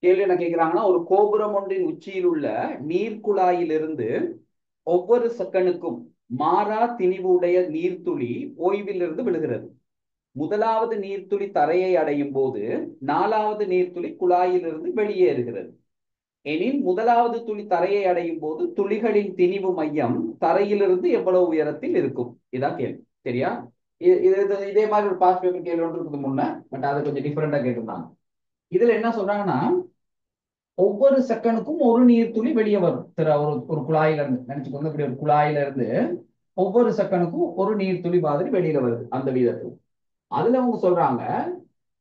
கேள்வி என்ன கேட்கிறாங்கன்னா, ஒரு கோபுரம் ஒன்றின் உச்சியில் உள்ள நீர்க்குழாயிலிருந்து ஒவ்வொரு செகண்டுக்கும் மாறா திணிவு உடைய நீர்த்துளி ஓய்விலிருந்து விழுகிறது. முதலாவது நீர்த்துளி தரையை அடையும் போது நாலாவது நீர்த்துளி குழாயிலிருந்து வெளியேறுகிறது. எனில் முதலாவது துளி தரையை அடையும் போது துளிகளின் திணிவு மையம் தரையிலிருந்து எவ்வளவு உயரத்தில் இருக்கும்? இதான் கேள்வி. சரியா? இதே மாதிரி ஒரு பாஸ்ட் பேப்பர் கேள்வி ஒன்று இருக்குது முன்ன, பட் அதை கொஞ்சம் டிஃபரெண்டா கேட்டிருந்தாங்க. இதுல என்ன சொல்றாங்கன்னா, ஒவ்வொரு செகண்டுக்கும் ஒரு நீர்த்துளி வெளியே வரும். ஒரு ஒரு குழாயில இருந்து நினைச்சுக்கோங்க, இப்படி ஒரு குழாயில இருந்து ஒவ்வொரு செகண்டுக்கும் ஒரு நீர்த்துளி மாதிரி வெளியில வருது அந்த வீதத்தில். அதுல அவங்க சொல்றாங்க,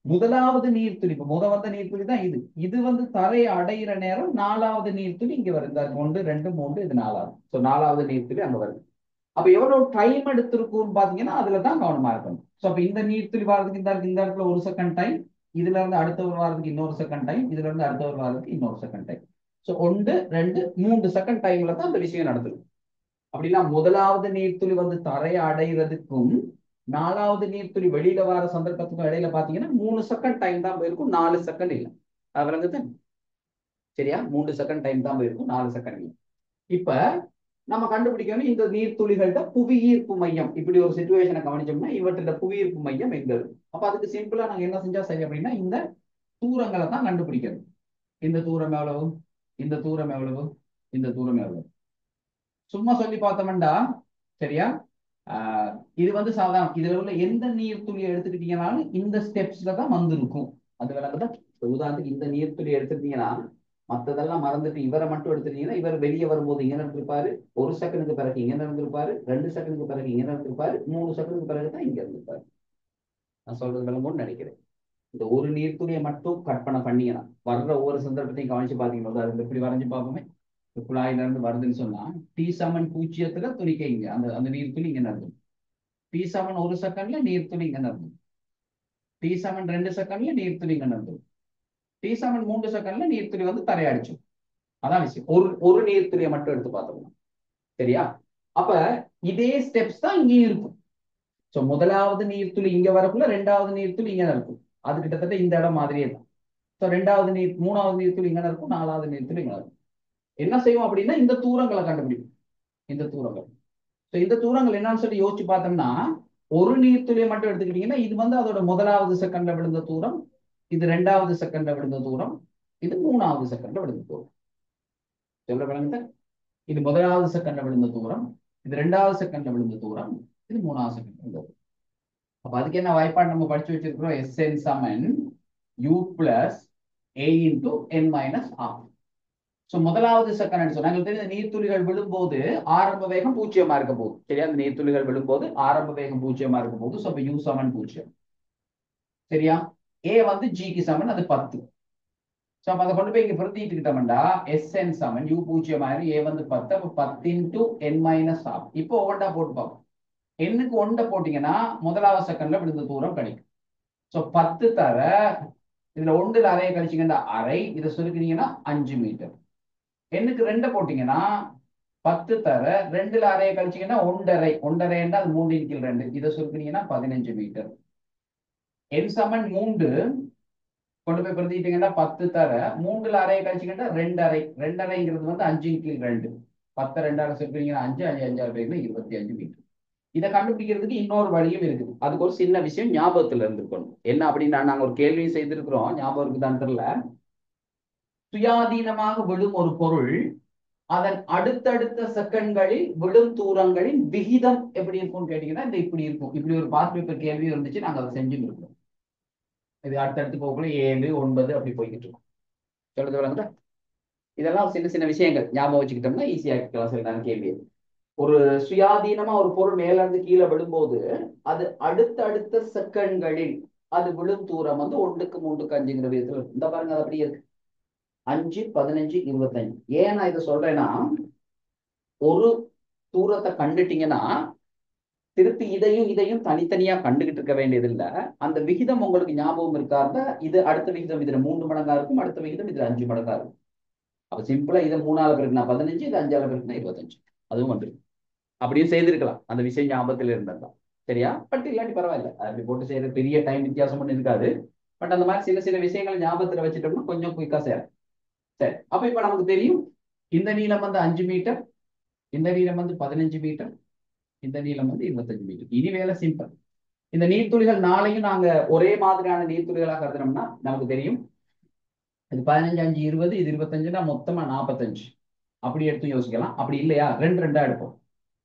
முதலாவது நீர்த்துளி, இப்ப வந்த நீர்த்துளி தான் இது. இது வந்து தரையை அடையிற நேரம் நாலாவது நீர்த்துளி இங்க வருது. இந்த 1 2 3 இது நாலாவது. சோ நாலாவது நீர்த்துளி அங்க வருது. அப்ப எவ்வளவு டைம் எடுத்திருக்கும்னு பாத்தீங்கன்னா அதுலதான் கவனமா இருக்கணும். சோ அப்ப இந்த நீர்த்துளி வாரத்துக்கு இந்த இடத்துல ஒரு செகண்ட் டைம், இதுல இருந்து அடுத்த ஒரு வாரத்துக்கு இன்னொரு செகண்ட் டைம், இதுல இருந்து அடுத்த ஒரு வாரத்துக்கு இன்னொரு செகண்ட் டைம். சோ 1 2 3 செகண்ட் டைம்ல தான் அந்த விஷயம் நடக்குது. அப்படின்னா முதலாவது நீர்த்துளி வந்து தரையை அடைகிறதுக்கும் நாலாவது நீர்த்துளி வெளியில வர சந்தர்ப்பத்துக்கும் இடையில பாத்தீங்கன்னா 3 செகண்ட் டைம் தான் போயிருக்கும், 4 செகண்ட் இல்லை. அது விளங்குது? சரியா? 3 செகண்ட் டைம் தான் போயிருக்கும், 4 செகண்ட் இல்லை. இப்ப நம்ம கண்டுபிடிக்கணும் இந்த நீர்த்துளிகள்ட புவியீர்ப்பு மையம். இப்படி ஒரு சிச்சுவேஷனை கவனிச்சோம்னா இவற்றோட புவியீர்ப்பு மையம் எங்க இருக்கு? அப்ப அதுக்கு சிம்பிளா நாங்க என்ன செஞ்சா சரி அப்படின்னா, இந்த தூரங்களை தான் கண்டுபிடிக்கணும். இந்த தூரம் எவ்வளவு, இந்த தூரம் எவ்வளவு, இந்த தூரம் எவ்வளவு. சும்மா சொல்லி பார்த்தோம்டா, சரியா? இது வந்து சாதாரண இதுல உள்ள எந்த நீர்த்துளியை எடுத்துக்கிட்டீங்கன்னாலும் இந்த ஸ்டெப்ஸ்ல தான் வந்திருக்கும். அது விளக்குதா? உதாரணத்துக்கு இந்த நீர்த்துளி எடுத்துட்டீங்கன்னா மற்றதெல்லாம் மறந்துட்டு இவரை மட்டும் எடுத்துட்டீங்கன்னா, இவர் வெளியே வரும்போது இங்க இருந்திருப்பாரு, ஒரு செகண்டுக்கு பிறகு இங்க இருந்திருப்பாரு, 2 செகண்டுக்கு பிறகு இங்க இருந்திருப்பாரு, 3 செகண்டுக்கு பிறகு தான் இங்க இருந்திருப்பாரு. நான் சொல்றது விளங்கும்னு நினைக்கிறேன். இந்த ஒரு நீர்த்துளியை மட்டும் கற்பனை பண்ணீங்கன்னா வர்ற ஒவ்வொரு சந்தர்ப்பத்தையும் கவனிச்சு பாத்தீங்கன்னா, அது எப்படி வரைஞ்சு பார்ப்போமே. குழாயில இருந்து வருதுன்னு சொன்னா T=0 துணிக்க இங்க அந்த அந்த நீர்த்துளி இங்க நடக்கும். T=1 செகண்ட்ல நீர்த்துளி இங்க நடக்கும். T=2 செகண்ட்ல நீர்த்துளி இங்க நடக்கும். T=3 செகண்ட்ல நீர்த்துளி வந்து தரையடிச்சு. அதான் விஷயம். ஒரு ஒரு நீர்த்துளியை மட்டும் எடுத்து பார்த்தோம்னா. சரியா? அப்ப இதே ஸ்டெப்ஸ் தான் இங்கேயும் இருக்கும். சோ முதலாவது நீர்த்துளி இங்க வரக்குள்ள ரெண்டாவது நீர்த்துளி இங்க இருக்கும். அது கிட்டத்தட்ட இந்த இடம் மாதிரியே தான். சோ மூணாவது நீர்த்துளி இங்க இருக்கும், நாலாவது நீர்த்துளி இங்க இருக்கும். என்ன செய்வோம் அப்படின்னா இந்த தூரங்களை கண்டுபிடிக்கும். இந்த தூரங்கள். இந்த தூரங்கள் என்னன்னு சொல்லி யோசிச்சு பார்த்தோம்னா, ஒரு நீர்த்துளியை மட்டும் எடுத்துக்கிட்டீங்கன்னா இது வந்து அதோட முதலாவது செகண்ட்ல விழுந்த தூரம், இது ரெண்டாவது செகண்ட்ல விழுந்த தூரம், இது மூணாவது செகண்ட்ல விழுந்த தூரம். சொல்ல விளங்குது? இது முதலாவது செகண்ட்ல விழுந்த தூரம், இது ரெண்டாவது செகண்ட்ல விழுந்த தூரம், இது மூணாவது செகண்ட்ல விழுந்த தூரம். அப்ப அதுக்கு என்ன வாய்ப்பாடு நம்ம படிச்சு வச்சிருக்கிறோம்? Sn சமன் u plus a into n minus r. So முதலாவது செகண்ட் சொன்னா எங்களுக்கு தெரியும், நீர்த்துளிகள் விழும்போது ஆரம்ப வேகம் 0 இருக்க போகுது. சரியா? அந்த நீர்த்துளிகள் விழும்போது ஆரம்ப வேகம் 0 இருக்க போகுது. சோ u சமன் 0. சரியா? a வந்து g க்கு சமன், அது 10. சோ அப்ப அதை கொண்டு போய் இங்க பிரதிட்டுக்கிட்டோம்டா Sn சமன் u 0 a வந்து 10. அப்ப 10 இன்டூ n மைனஸ் r. இப்போ ஒவ்வொன்றா போட்டு பார்ப்போம். எண்ணுக்கு 1 போட்டீங்கன்னா முதலாவது செகண்ட்ல விழுந்த தூரம் கிடைக்கும். சோ 10 தர இதுல 1ல அரையை கழிச்சீங்கன்னா அரை, இதை சுருக்கினீங்கன்னா 5 மீட்டர். எண்ணுக்கு 2 போட்டீங்கன்னா 10 தர 2ல அரையை கழிச்சீங்கன்னா 1.5, 1.5 அது 3/2, இதை சுருக்கினீங்கன்னா 15 மீட்டர். என் சமன் 3 கொண்டு போய் பிரதிட்டீங்கன்னா 10 தர 3ல அரையை கழிச்சீங்கன்னா 2.5, 2.5ங்கிறது வந்து 5/2. 10 2 சுருக்கினீங்கன்னா 5, 5 5 25 மீட்டர். இதை கண்டுபிடிக்கிறதுக்கு இன்னொரு வழியும் இருக்குது. அதுக்கு ஒரு சின்ன விஷயம் ஞாபகத்துல இருந்திருக்கணும். என்ன அப்படின்னா, நாங்க ஒரு கேள்வியும் செய்திருக்கிறோம், ஞாபகம் இருக்குதான்னு தெரியல. சுயாதீனமாக விழும் ஒரு பொருள் அதன் அடுத்தடுத்த செகண்ட்களில் விழும் தூரங்களின் விகிதம் எப்படி இருக்கும்னு கேட்டீங்கன்னா இந்த இப்படி இருக்கும். இப்படி ஒரு பாஸ் பேப்பர் கேள்வி இருந்துச்சு, நாங்க அதை செஞ்சுட்டு இருக்கோம். இது அடுத்தடுத்து போகக்குள்ள 7 9 அப்படி போய்கிட்டு இருக்கும். சொல்றது விளங்குதா? இதெல்லாம் சின்ன சின்ன விஷயங்கள் ஞாபகம் வச்சுக்கிட்டோம்னா ஈஸியா இருக்கலாம். கேள்வி, ஒரு சுயாதீனமா ஒரு பொருள் மேல இருந்து கீழே விழும்போது அது அடுத்த செகண்ட்களில் அது விழும் தூரம் வந்து 1க்கு 3க்கு 5ங்கிற விதத்துல இருக்கு. இந்த பாருங்க, அது அப்படியே இருக்கு. 5 15 25. ஏன் நான் இதை சொல்றேன்னா, ஒரு தூரத்தை கண்டுட்டீங்கன்னா திருப்பி இதையும் இதையும் தனித்தனியா கண்டுகிட்டு இருக்க வேண்டியது இல்ல. அந்த விகிதம் உங்களுக்கு ஞாபகம் இருக்காத, இது அடுத்த விகிதம் இதுல 3 மடங்கா இருக்கும், அடுத்த விகிதம் இதுல 5 மடங்கா இருக்கும். அப்ப சிம்பிளா இதை 3ஆல பெருக்குனா 15, இது 5ஆல பெருக்குனா 25. அதுவும் வந்துருக்கு. அப்படியும் செய்திருக்கலாம் அந்த விஷயம் ஞாபகத்தில் இருந்தா. சரியா? பட் இல்லாட்டி பரவாயில்ல, அப்படி போட்டு செய்யற பெரிய டைம் வித்தியாசம் ஒண்ணு இருக்காது. பட் அந்த மாதிரி சில சில விஷயங்கள் ஞாபகத்துல வச்சுட்டோம்னா கொஞ்சம் குயிக்கா சேரும். சரி, அப்ப இப்ப நமக்கு தெரியும் இந்த நீளம் வந்து 5 மீட்டர், இந்த நீளம் வந்து 15 மீட்டர், இந்த நீளம் வந்து 25 மீட்டர். இனி வேலை சிம்பிள். இந்த நீர்த்துளிகள் நாளையும் நாங்க ஒரே மாதிரியான நீர்த்துளிகளாக கருதுனோம்னா நமக்கு தெரியும் இது 15 5 20, இது 25னா மொத்தமா 45. அப்படி எடுத்து யோசிக்கலாம். அப்படி இல்லையா, ரெண்டு ரெண்டா எடுப்போம்.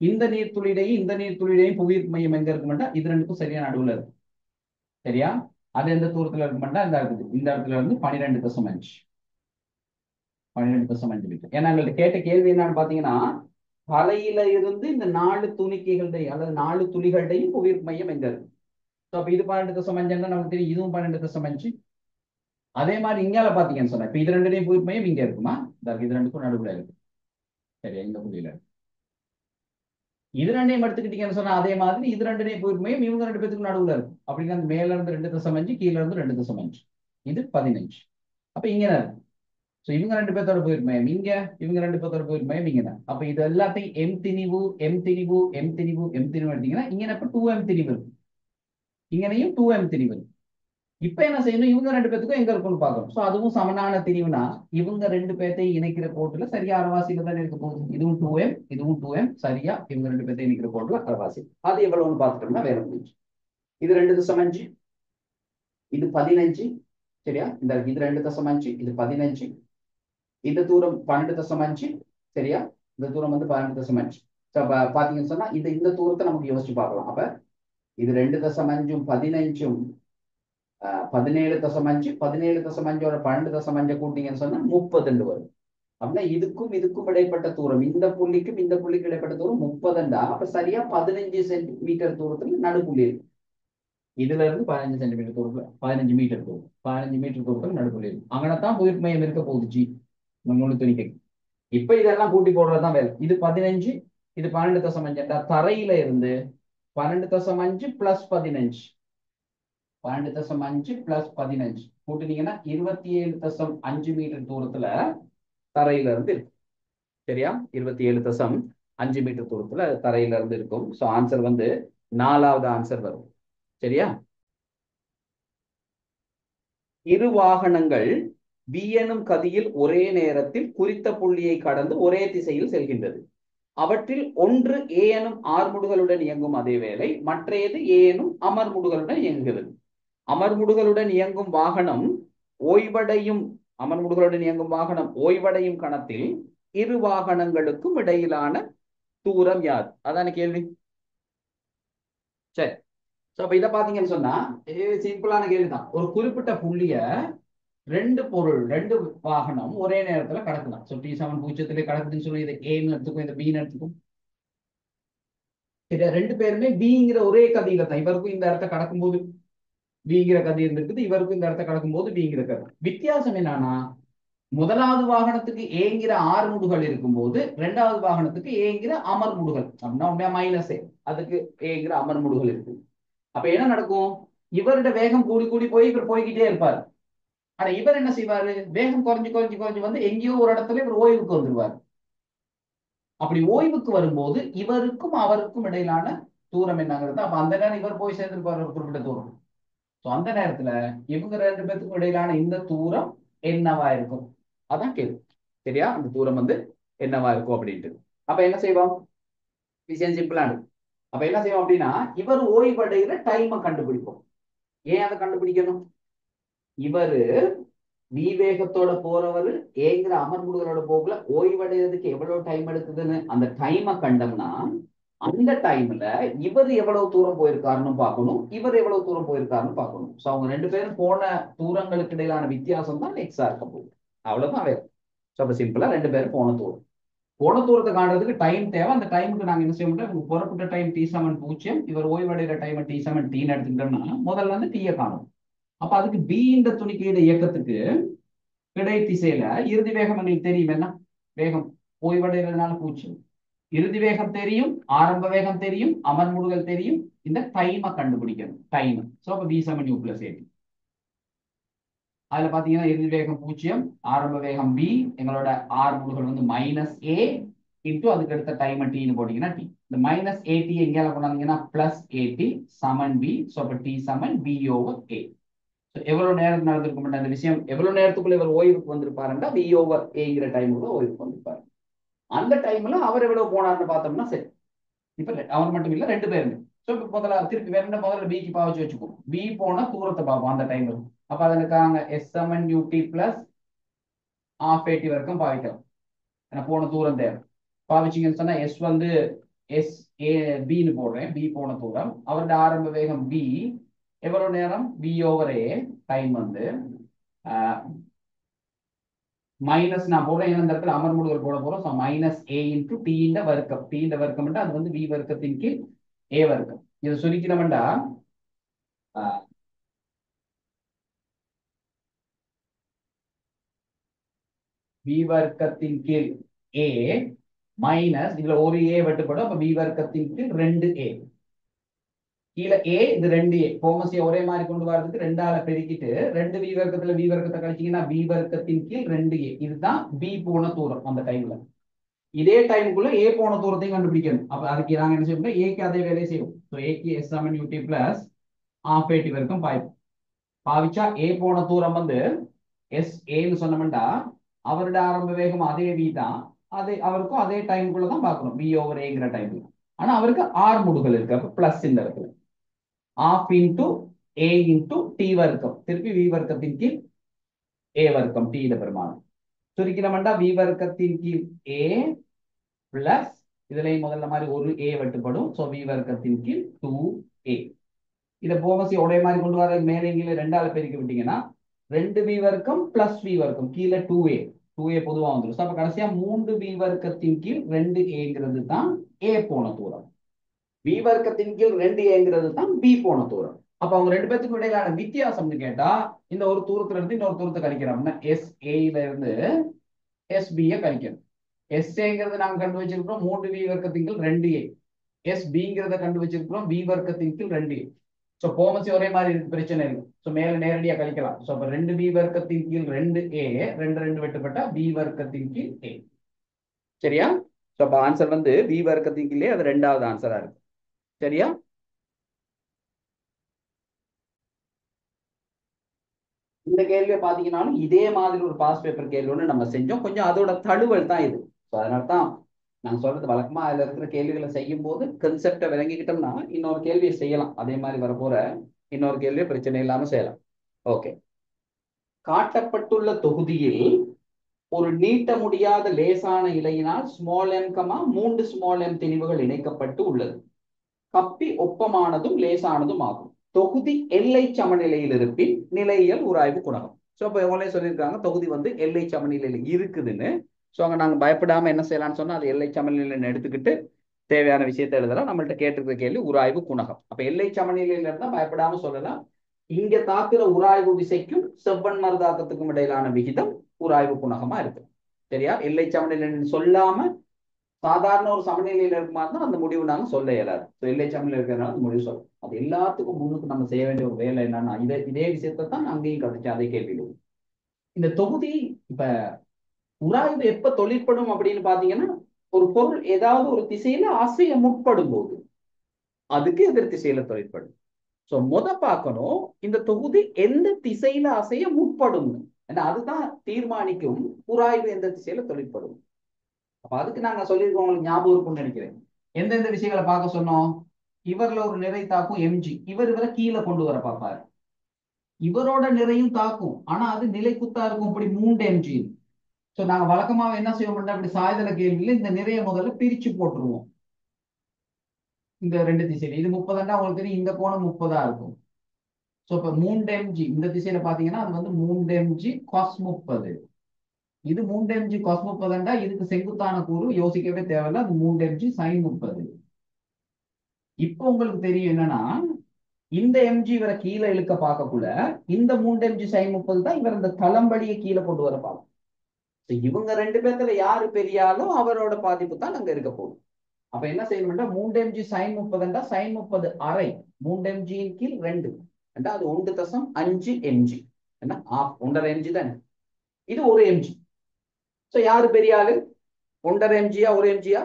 இந்த நீர்த்துளியிடையும் இந்த நீர்த்துளியிடையும் புவியீர்ப்பு மையம் எங்க இருக்குமெண்டா இது ரெண்டுக்கும் சரியா நடுவுல இருக்கும். சரியா, அது எந்த தூரத்துல இருக்குமெண்டா இந்த இருக்குது, இந்த இடத்துல இருந்து 12.5 12.5 மீட்டர். ஏன்னா எங்கள்ட்ட கேட்ட கேள்வி என்னன்னு பாத்தீங்கன்னா, தலையில இருந்து இந்த 4 துணிக்கைகளுடைய அல்லது 4 துளிகளுடையும் புவியீர்ப்பு மையம் எங்க இருக்கு. அப்ப இது 12.5 நமக்கு தெரியும், இதுவும் 12.5. அதே மாதிரி இங்கால பாத்தீங்கன்னு சொன்னா இப்ப இது ரெண்டுலையும் புவியீர்ப்பு மையம் இங்க இருக்குமா, இது ரெண்டுக்கும் நடுவுல இருக்கு. சரியா, இந்த புள்ளியில இது ரெண்டையும் எடுத்துக்கிட்டீங்கன்னு சொன்னா அதே மாதிரி இது ரெண்டையும் புவியீர்ப்பு மையம் இவங்க ரெண்டு பேத்துக்கும் நடுவுல இருக்கும். அப்படின்னா மேல இருந்து 2.5, கீழே இருந்து 2.5, இது 15. அப்ப இங்க இவங்க ரெண்டு பேர்த்தோட புவியீர்ப்பு மையம் இங்க, இவங்க ரெண்டு பேர்த்தோட புவியீர்ப்பு மையம் இங்க. அப்ப இது எல்லாத்தையும் எம் திணிவு எம் திணிவு எம் திணிவு எம் திணிவு எடுத்தீங்கன்னா இங்க இப்ப 2m திணிவு இருக்கு, இங்கனையும் 2m திணிவு இருக்கு. இப்ப என்ன செய்யணும், இவங்க ரெண்டு பேத்துக்கும் எங்க இருக்கும்னு பார்க்கணும். சோ அதுவும் சமனான திணிவுனா இவங்க ரெண்டு பேர்த்தையும் இணைக்கிற கோட்டுல சரியா அரைவாசியில தான் இருக்க போகுது. இதுவும் 2m இதுவும் 2m, சரியா இவங்க ரெண்டு பேர்த்தையும் இணைக்கிற கோட்டுல அரைவாசி. அது எவ்வளவுன்னு பார்த்துட்டோம்னா வேற முடிஞ்சு. இது 2.5, இது 15. சரியா, இந்த இது 2.5, இது 15. இந்த தூரம் 12.5. சரியா, இந்த தூரம் வந்து 12.5. பாத்தீங்கன்னு சொன்னா இந்த தூரத்தை நமக்கு யோசிச்சு பார்க்கலாம். அப்ப இது 2.5 15 17.5 17.5 12.5 கூட்டிங்கன்னு சொன்னா 30 வரும். அப்படின்னா இதுக்கும் இதுக்கும் இடைப்பட்ட தூரம், இந்த புள்ளிக்கும் இந்த புள்ளிக்கு இடைப்பட்ட தூரம் 30. அப்ப சரியா 15 சென்டிமீட்டர் தூரத்துல நடுப்புள்ளி இருக்கு. இதுல இருந்து 15 சென்டிமீட்டர் தூரத்துல 15 மீட்டர் தூரம் 15 மீட்டர் தூரத்துல நடுப்புள்ளி இருக்கு. அங்கனதான் புவியீர்ப்பு மையம் இருக்க போகுது ஜி நம்மளோட துணிக்கை. இப்ப இதெல்லாம் கூட்டி போடுறதுதான் வேலை. இது 15, இது 12.5. தரையில இருந்து 12.5 பிளஸ் 15 12.5 பிளஸ் 15 கூட்டினீங்கன்னா 27.5 மீட்டர் தூரத்துல தரையில இருந்து இருக்கு. சரியா, 27.5 மீட்டர் தூரத்துல தரையில இருந்து இருக்கும். சோ ஆன்சர் வந்து 4வது ஆன்சர் வரும். சரியா, இரு வாகனங்கள் B எனும் கதியில் ஒரே நேரத்தில் குறித்த புள்ளியை கடந்து ஒரே திசையில் செல்கின்றது. அவற்றில் ஒன்று A எனும் ஆர்முடுகளுடன் இயங்கும் அதே வேளை மற்றையது A எனும் அமர்முடுகளுடன் இயங்குகிறது. அமர்முடுகளுடன் இயங்கும் வாகனம் ஓய்வடையும் கணத்தில் இரு வாகனங்களுக்கும் இடையிலான தூரம் யாது? அதான கேள்வி. சரி, அப்ப இதை பாத்தீங்கன்னு சொன்னா சிம்பிளான கேள்விதான். ஒரு குறிப்பிட்ட புள்ளிய ரெண்டு வாகனம் ஒரே நேரத்துல கடக்கலாம். சோ T7 பூஜ்ஜியத்திலே கடக்குதுன்னு சொல்லி இதை ஏன்னு எடுத்துக்கும், இதை பின்னு எடுத்துக்கும். சரி, ரெண்டு பேருமே பிங்கிற ஒரே கதியில தான். இவருக்கும் இந்த இடத்த கடக்கும்போது பிங்கிற கதி இருக்குது, இவருக்கும் இந்த இடத்த கடக்கும்போது பிங்கிற கதி. வித்தியாசம் என்னன்னா, முதலாவது வாகனத்துக்கு ஏங்கிற ஆர்முடுகள் இருக்கும்போது இரண்டாவது வாகனத்துக்கு ஏங்கிற அமர்முடுகள் அப்படின்னா மைனஸ் அதுக்கு ஏங்கிற அமர்முடுகள் இருக்கு. அப்ப என்ன நடக்கும், இவருடைய வேகம் கூடி கூடி போய் இவர் போய்கிட்டே இருப்பார். ஆனா இவர் என்ன செய்வாரு, வேகம் குறைஞ்சு குறைஞ்சு குறைஞ்சு வந்து எங்கேயோ ஒரு இடத்துல இவர் ஓய்வுக்கு வந்துருவார். அப்படி ஓய்வுக்கு வரும்போது இவருக்கும் அவருக்கும் இடையிலான தூரம் என்னங்கிறது, அப்ப அந்த நேரம் இவர் போய் சேர்ந்திருப்பார் ஒரு குறிப்பிட்ட தூரம். சோ அந்த நேரத்துல இவங்க ரெண்டு பேத்துக்கும் இடையிலான இந்த தூரம் என்னவா இருக்கும், அதான் கேள்வி. சரியா, அந்த தூரம் வந்து என்னவா இருக்கும் அப்படின்ட்டு. அப்ப என்ன செய்வோம், விஷயம் சிம்பிளானது. அப்ப என்ன செய்வோம் அப்படின்னா, இவர் ஓய்வடைகிற டைமை கண்டுபிடிப்போம். ஏன் அதை கண்டுபிடிக்கணும், இவரு நீ வேகத்தோட போறவரு ஏங்கிற அமர்முடுகளோட போகல ஓய்வடைகிறதுக்கு எவ்வளவு டைம் எடுக்குதுன்னு அந்த டைமை கண்டோம்னா அந்த டைம்ல இவர் எவ்வளவு தூரம் போயிருக்காருன்னு பார்க்கணும், இவர் எவ்வளவு தூரம் போயிருக்காருன்னு பார்க்கணும். சோ அவங்க ரெண்டு பேரும் போன தூரங்களுக்கு இடையிலான வித்தியாசம் தான் எக்ஸா இருக்க போகுது. அவ்வளவுதான் வேறு. ஸோ அப்ப சிம்பிளா ரெண்டு பேரும் போன தூரத்தை காண்றதுக்கு டைம் தேவை. அந்த டைமுக்கு நாங்க என்ன செய்ய முடியும், புறப்பட்ட டைம் T7 பூஜ்ஜியம், இவர் ஓய்வடைகிற டைம் T7 டீன்னு எடுத்துக்கிட்டோம்னா முதல்ல வந்து டீயை காணும். அப்ப அதுக்கு B இந்த துணிக்கையிட இயக்கத்துக்கு கிடை திசையில இறுதி வேகம் எங்களுக்கு தெரியும். என்ன வேகம், ஓய்வடைகிறதுனால பூஜ்ஜியம். இறுதி வேகம் தெரியும், ஆரம்ப வேகம் தெரியும், அமர்முடுகள் தெரியும். இந்த டைமை கண்டுபிடிக்கணும், டைம். சோ அப்ப B7 U + AT. அதுல பாத்தீங்கன்னா இறுதி வேகம் பூஜ்ஜியம், ஆரம்ப வேகம் B, எங்களோட ஆர்முடுகள் வந்து -A இன்டு அதுக்கு அடுத்த டைம் Tன்னு போட்டீங்கன்னா T. இந்த -AT எங்கேயால கொண்டாந்தீங்கன்னா +AT சமன் B. சோ அப்ப T சமன் B/A. எவ்வளவு நேரம் நடந்திருக்கும் அந்த விஷயம், எவ்வளவு நேரத்துக்குள்ள இவர் ஓய்வுக்கு வந்திருப்பாருன்னா வி ஓவர் ஏங்கிற டைமுக்குள்ள ஓய்வுக்கு வந்திருப்பாரு. அந்த டைம்ல அவர் எவ்வளவு போனார்னு பார்த்தோம்னா சரி. இப்ப அவர் மட்டும் இல்ல, ரெண்டு பேருமே. ஸோ இப்போ முதல்ல திருப்பி வேற முதல்ல பிக்கு பாவச்சு வச்சுக்குவோம். பி போன தூரத்தை பார்ப்போம் அந்த டைம்ல. அப்ப அதுக்காக எஸ்எம்என் யூடி பிளஸ் ஆஃப் ஏடி வரைக்கும் பாவிக்கலாம். ஏன்னா போன தூரம் தேவை. பாவிச்சிங்கன்னு சொன்னா எஸ் வந்து எஸ் ஏ பின்னு போடுறேன். பி போன தூரம், அவருடைய ஆரம்ப வேகம் பி, எவ்வளவு நேரம் பி ஓவர் ஏ, டைம் வந்து மைனஸ் நான் போடுறேன். ஏன்னா இந்த இடத்துல அமர்முடுதல் போட போறோம். ஸோ மைனஸ் ஏ இன்டூ டி இந்த வர்க்கம். டி இந்த வர்க்கம் அது வந்து வி வர்க்கத்தின் கீழ் ஏ வர்க்கம். இதை சுருக்கினோம்டா வி வர்க்கத்தின் கீழ் ஏ மைனஸ் இதுல ஒரு ஏ வெட்டுப்படும். அப்ப வி வர்க்கத்தின் கீழ் 2a. கீழே ஏ, இது 2a. கோமசியை ஒரே மாதிரி கொண்டு வரதுக்கு 2ஆல பெருக்கிட்டு 2 வி வர்க்கத்துல வி வர்க்கத்தை கழிச்சீங்கன்னா வி வர்க்கத்தின் கீழ் 2a. இதுதான் பி போன தூரம் அந்த டைம்ல. இதே டைமுக்குள்ள ஏ போன தூரத்தையும் கண்டுபிடிக்கணும். அப்ப அதுக்கு நாங்க என்ன செய்யணும், ஏக்கு அதே வேலையை செய்வோம். ஸோ ஏக்கு எஸ் செவன் யூடி பிளஸ் ஆஃப் ஏடி வரைக்கும் பாய்ப்போம். பாவிச்சா ஏ போன தூரம் வந்து எஸ் ஏன்னு சொன்னோம்டா அவரோட ஆரம்ப வேகம் அதே வி தான். அதே அவருக்கும் அதே டைமுக்குள்ள தான் பார்க்கணும், வி ஓவர் ஏங்கிற டைம்ல. ஆனா அவருக்கு ஆர் முடுகள் இருக்கு. அப்ப பிளஸ் இந்த இடத்துல half into A into T வர்க்கம், திருப்பி வி வர்க்கத்தின் கீழ் ஏ வர்க்கம், டி இத பெருமானம் சுருக்கிறோம்டா வி வர்க்கத்தின் கீழ் ஏ பிளஸ் இதுலயும் முதல்ல மாதிரி ஒரு ஏ வெட்டுப்படும். ஸோ வி வர்க்கத்தின் கீழ் 2a. இதை போமசி ஒரே மாதிரி கொண்டு வர மேலே கீழே 2ஆல பெருக்கி விட்டீங்கன்னா 2v வர்க்கம் பிளஸ் வி வர்க்கம் கீழே 2a பொதுவா வந்துடும். அப்ப கடைசியா 3v வர்க்கத்தின் கீழ் 2aங்கிறது தான் a போன தூரம். v வர்க்கத்தின் கீழ் 2aங்கிறது தான் b போன தூரம். அப்ப அவங்க ரெண்டு பேத்துக்கும் இடையிலான வித்தியாசம்னு கேட்டா இந்த ஒரு தூரத்துல இருந்து இன்னொரு தூரத்தை கழிக்கிறோம்னா SA இருந்து SB கழிக்கணும். SAங்கிறது நாங்க கண்டு வச்சிருக்கிறோம் 3v வர்க்கத்தின் கீழ் 2a. SBங்கிறத கண்டு வச்சிருக்கிறோம் v வர்க்கத்தின் கீழ் 2a. ஸோ கோமசி ஒரே மாதிரி இருக்கு, பிரச்சனை இருக்கு. ஸோ மேல நேரடியா கழிக்கலாம். ஸோ அப்ப 2b வர்க்கத்தின் கீழ் 2a, 2 வெட்டுப்பட்டா b வர்க்கத்தின் கீழ் a. சரியா? ஸோ அப்ப ஆன்சர் வந்து b வர்க்கத்தின் கீழே அது ரெண்டாவது ஆன்சரா இருக்கு. சரியா? இந்த கேள்வியை பாத்தீங்கன்னாலும் இதே மாதிரி ஒரு பாஸ் பேப்பர் கேள்வி ஒன்று நம்ம செஞ்சோம். கொஞ்சம் அதோட தழுவல் தான் இது. ஸோ அதனால தான் நான் சொல்றது, வழக்கமா அதுல இருக்கிற கேள்விகளை செய்யும் போது கன்செப்டை விளங்கிக்கிட்டோம்னா இன்னொரு கேள்வியை செய்யலாம். அதே மாதிரி வரப்போற இன்னொரு கேள்வியை பிரச்சனை இல்லாம செய்யலாம். ஓகே, காட்டப்பட்டுள்ள தொகுதியில் ஒரு நீட்ட முடியாத லேசான இலையினால் small M comma 3 small M திணிவுகள் இணைக்கப்பட்டு உள்ளது. கப்பி ஒப்பமானதும் லேசானதும் ஆகும். தொகுதி எல்லை சமநிலையில் இருப்பின் நிலையியல் உராய்வு குணகம். ஸோ இப்போ இவங்களே சொல்லியிருக்காங்க தொகுதி வந்து எல்லை சமநிலையில் இருக்குதுன்னு. ஸோ அங்கே நாங்கள் பயப்படாம என்ன செய்யலாம்னு சொன்னா அது எல்லை சமநிலையில் எடுத்துக்கிட்டு தேவையான விஷயத்தை எழுதலாம். நம்மள்ட்ட கேட்டிருக்கிற கேள்வி உராய்வு குணகம். அப்ப எல்லை சமநிலையில இருந்தா பயப்படாம சொல்லலாம். இங்க தாக்குற உராய்வு விசைக்கும் செவ்வன் மருதாக்கத்துக்கும் இடையிலான விகிதம் உராய்வு குணகமா இருக்கு. சரியா? எல்லை சமநிலை சொல்லாம சாதாரண ஒரு சமநிலையில இருக்குமா இருந்தா அந்த முடிவு நாங்க சொல்ல இயலாது. எல்லை சமநிலை இருக்கிறதுனால அந்த முடிவு சொல்லும். அது எல்லாத்துக்கும் முன்னுக்கு நம்ம செய்ய வேண்டிய ஒரு வேலை என்னன்னா இதே விஷயத்தை தான் அங்கேயும் கதைச்சு அதே கேள்வியிலும். இந்த தொகுதி இப்ப உராய்வு எப்ப தொழிற்படும் அப்படின்னு பாத்தீங்கன்னா ஒரு பொருள் ஏதாவது ஒரு திசையில அசைய முற்படும் போது அதுக்கு எதிர் திசையில தொழிற்படும். சோ பார்க்கணும் இந்த தொகுதி எந்த திசையில அசைய முற்படும். ஏன்னா அதுதான் தீர்மானிக்கும் உராய்வு எந்த திசையில தொழிற்படும். அப்ப அதுக்கு நாங்க சொல்லியிருக்கோம், உங்களுக்கு ஞாபகம் இருக்கும்னு நினைக்கிறேன். எந்தெந்த விஷயங்களை பார்க்க சொன்னோம்? இவர்ல ஒரு நிறை தாக்கும் எம்ஜி, இவரை கீழே கொண்டு வர பார்ப்பாரு. இவரோட நிறையும் தாக்கும், ஆனா அது நிலை குத்தா இருக்கும். இப்படி 3 எம்ஜி. சோ நாங்க வழக்கமாக என்ன செய்வோம், அப்படி சாய்தள கேள்வியில இந்த நிறைய முதல்ல பிரிச்சு போட்டுருவோம். இந்த 2 திசையில இது 30 உங்களுக்கு தெரியும், இந்த கோணம் 30 இருக்கும். சோ இப்ப 3 எம்ஜி இந்த திசையில பாத்தீங்கன்னா அது வந்து 3 எம்ஜி cos 30. இது 3 எம்ஜி cos 30 இதுக்கு செங்குத்தான கூறு யோசிக்கவே தேவையில்ல, அது 3 எம்ஜி sin 30. இப்போ உங்களுக்கு தெரியும் என்னன்னா இந்த எம்ஜி இவரை கீழே இழுக்க பார்க்கக்குள்ள இந்த 3 எம்ஜி sin 30 தான் இவர் இந்த தளம்படியை கீழே கொண்டு வர பார்க்கும். இவங்க 2 பேர்த்துல யாரு பெரியாலோ அவரோட பாதிப்பு தான் அங்க இருக்க போகுது. அப்ப என்ன செய்யணும்னா 3 எம்ஜி sin 30 sin 30 அரை 3 எம்ஜியின் கீழ் 2 அது 1.5 எம்ஜி. என்ன 1.5 எம்ஜி தானே, இது 1 எம்ஜி. சோ யாரு பெரிய ஆளு, 1.5 எம்ஜியா 1 எம்ஜியா?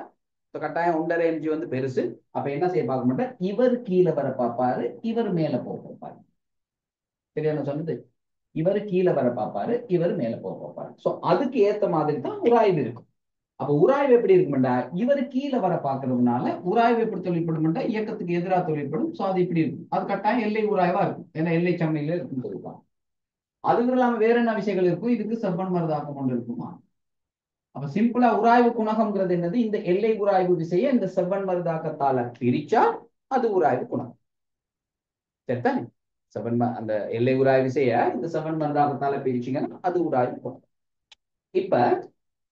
கட்டாயம் 1.5 எம்ஜி வந்து பெருசு. அப்ப என்ன செய்ய பார்க்க மாட்டேன், இவர் கீழே வர பார்ப்பாரு, இவர் மேல போக பார்ப்பாரு. சரியா நான் சொன்னது? இவர் கீழே வர பார்ப்பாரு, இவர் மேல போக பார்ப்பாரு. சோ அதுக்கு ஏத்த மாதிரி தான் உராய்வு இருக்கும். அப்ப உராய்வு எப்படி இருக்கும்டா, இவர் கீழே வர பார்க்கறதுனால உராய்வு எப்படி தொழிற்படும், இயக்கத்துக்கு எதிராக தொழிற்படும். சோ அது இப்படி இருக்கும். அது கட்டாயம் எல்லை உராய்வா இருக்கும். ஏன்னா எல்லை சமநிலையில இருக்கும் சொல்லுவாங்க. அதுக்கு இல்லாம வேற என்ன விஷயங்கள் இருக்கும்? இதுக்கு செவ்வன் மருதாக்கம் கொண்டு இருக்குமா? அப்ப சிம்பிளா உராய்வு குணகம்ங்கிறது என்னது? இந்த எல்லை உராய்வு விசையை இந்த செவ்வன் மருதாக்கத்தால பிரிச்சா அது உராய்வு குணகம். சரிதானே? அந்த எல்லை உராய்வு விசைய இந்த செவ்வன் மருதாக்கத்தால பிரிச்சிங்கன்னா அது உராய்வு குணகம். இப்ப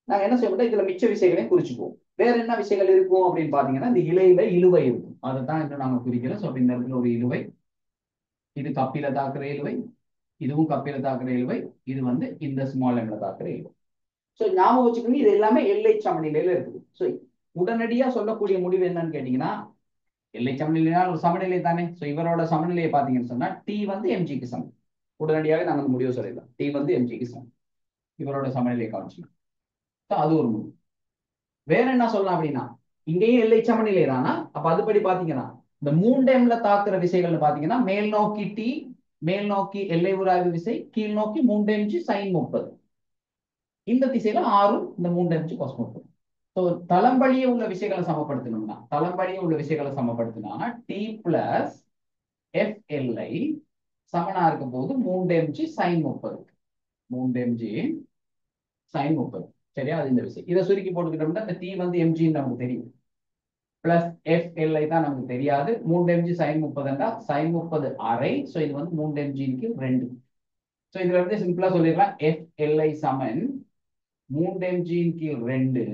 நாங்க என்ன செய்யணும், இதுல மிச்ச விஷயங்களையும் குறிச்சுக்குவோம். வேற என்ன விஷயங்கள் இருக்கும் அப்படின்னு பாத்தீங்கன்னா, இந்த இலையில இழுவை இருக்கும். அதை தான் இன்னும் நாங்க குறிக்கிறோம். ஸோ இந்த இடத்துல ஒரு இழுவை, இது கப்பில தாக்குற இழுவை, இதுவும் கப்பில தாக்குற இழுவை, இது வந்து இந்த ஸ்மால் எம்ல தாக்குற இழுவை. ஸோ ஞாபகம் வச்சுக்கோங்க, இது எல்லாமே எல்லை சமநிலையில இருக்குது. ஸோ உடனடியா சொல்லக்கூடிய முடிவு என்னன்னு கேட்டீங்கன்னா, எல்லை சமநிலைனா ஒரு சமநிலை தானே. ஸோ இவரோட சமநிலையை பாத்தீங்கன்னு சொன்னா டி வந்து எம்ஜிக்கு சமம். உடனடியாக நாங்க அந்த முடிவு சொல்லிடலாம், டி வந்து எம்ஜிக்கு சமம். இவரோட சமநிலையை காமிச்சு அது ஒரு முடிவு. வேற என்ன சொல்லலாம் அப்படின்னா, இங்கேயும் எல்லை சமநிலை தானா? அப்ப அதுபடி பாத்தீங்கன்னா இந்த 3 தாக்குற விசைகள்னு பாத்தீங்கன்னா, மேல் நோக்கி டி, மேல் நோக்கி எல்லை உராய்வு விசை, கீழ் நோக்கி 3mg sin 30. இந்த திசையில 6ம் இந்த 3mg cos 30. ஸோ தளம்படியே உள்ள விசைகளை சமப்படுத்தணும்னா, டி பிளஸ் எஃப் எல்ஐ சமனா இருக்கும் போது 3mg sin 30. 3mg sin 30. சரியா? அது இந்த விசை. இதை சுருக்கி போட்டுக்கிட்டோம்னா இந்த டி வந்து எம்ஜின்னு நமக்கு தெரியும். பிளஸ் எஃப் எல்ஐ தான் நமக்கு தெரியாது. 3mg sin 30 sin 30 அரை. ஸோ இது வந்து 3mg-க்கு 2. ஸோ இதுல இருந்து சிம்பிளா சொல்லிடலாம், எஃப் எல்ஐ சமன் 3mg-க்கு 2.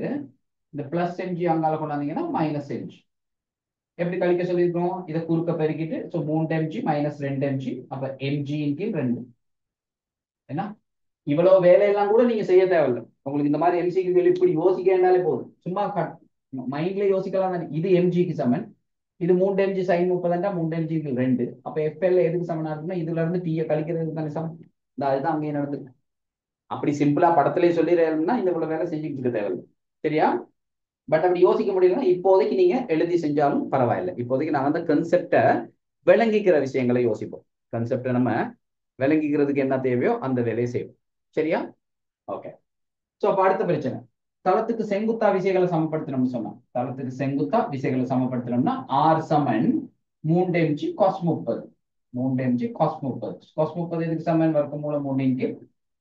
இந்த பிளஸ் எம்ஜி அங்கால கொண்டாந்தீங்கன்னா மைனஸ் எம்ஜி. எப்படி கழிக்க சொல்லியிருக்கோம்? இதை குறுக்க பெருக்கிட்டு, ஸோ 3mg மைனஸ் 2mg, அப்ப mg-க்கு 2. என்ன இவ்வளவு வேலையெல்லாம் கூட நீங்க செய்ய தேவையில்லை. உங்களுக்கு இந்த மாதிரி எம்சிக்கு கேள்வி இப்படி யோசிக்கனாலே போதும். சும்மா மைண்ட்ல யோசிக்கலாம் தானே. இது எம்ஜிக்கு சமன், இது 3mg sin 30, 3mg-க்கு 2. அப்ப எஃப்எல் எதுக்கு சமனா இருக்குன்னா இதுல இருந்து டீயை கழிக்கிறது தானே சமம். அதுதான் அங்கேயே நடந்துருக்கு. அப்படி சிம்பிளா படத்திலேயே சொல்லிடுறேன்னா இந்த இவ்வளவு வேலை செஞ்சுட்டு இருக்க தேவையில்லை. சரியா? பட் அப்படி யோசிக்க முடியலன்னா இப்போதைக்கு நீங்க எழுதி செஞ்சாலும் பரவாயில்லை. இப்போதைக்கு நாங்க அந்த கன்செப்டை விளங்கிக்கிற விஷயங்களை யோசிப்போம். கன்செப்டை நம்ம விளங்கிக்கிறதுக்கு என்ன தேவையோ அந்த வேலையை செய்வோம். சரியா? ஓகே. சோ அப்ப அடுத்த பிரச்சனை, தளத்துக்கு செங்குத்தா விசைகளை சமப்படுத்தணும்னு சொன்னா, தளத்துக்கு செங்குத்தா விசைகளை சமப்படுத்தணும்னா ஆர் சமன் 3mg cos 30. 3mg cos 30. cos 30 இதுக்கு சமன் வர்க்கமூலம் 3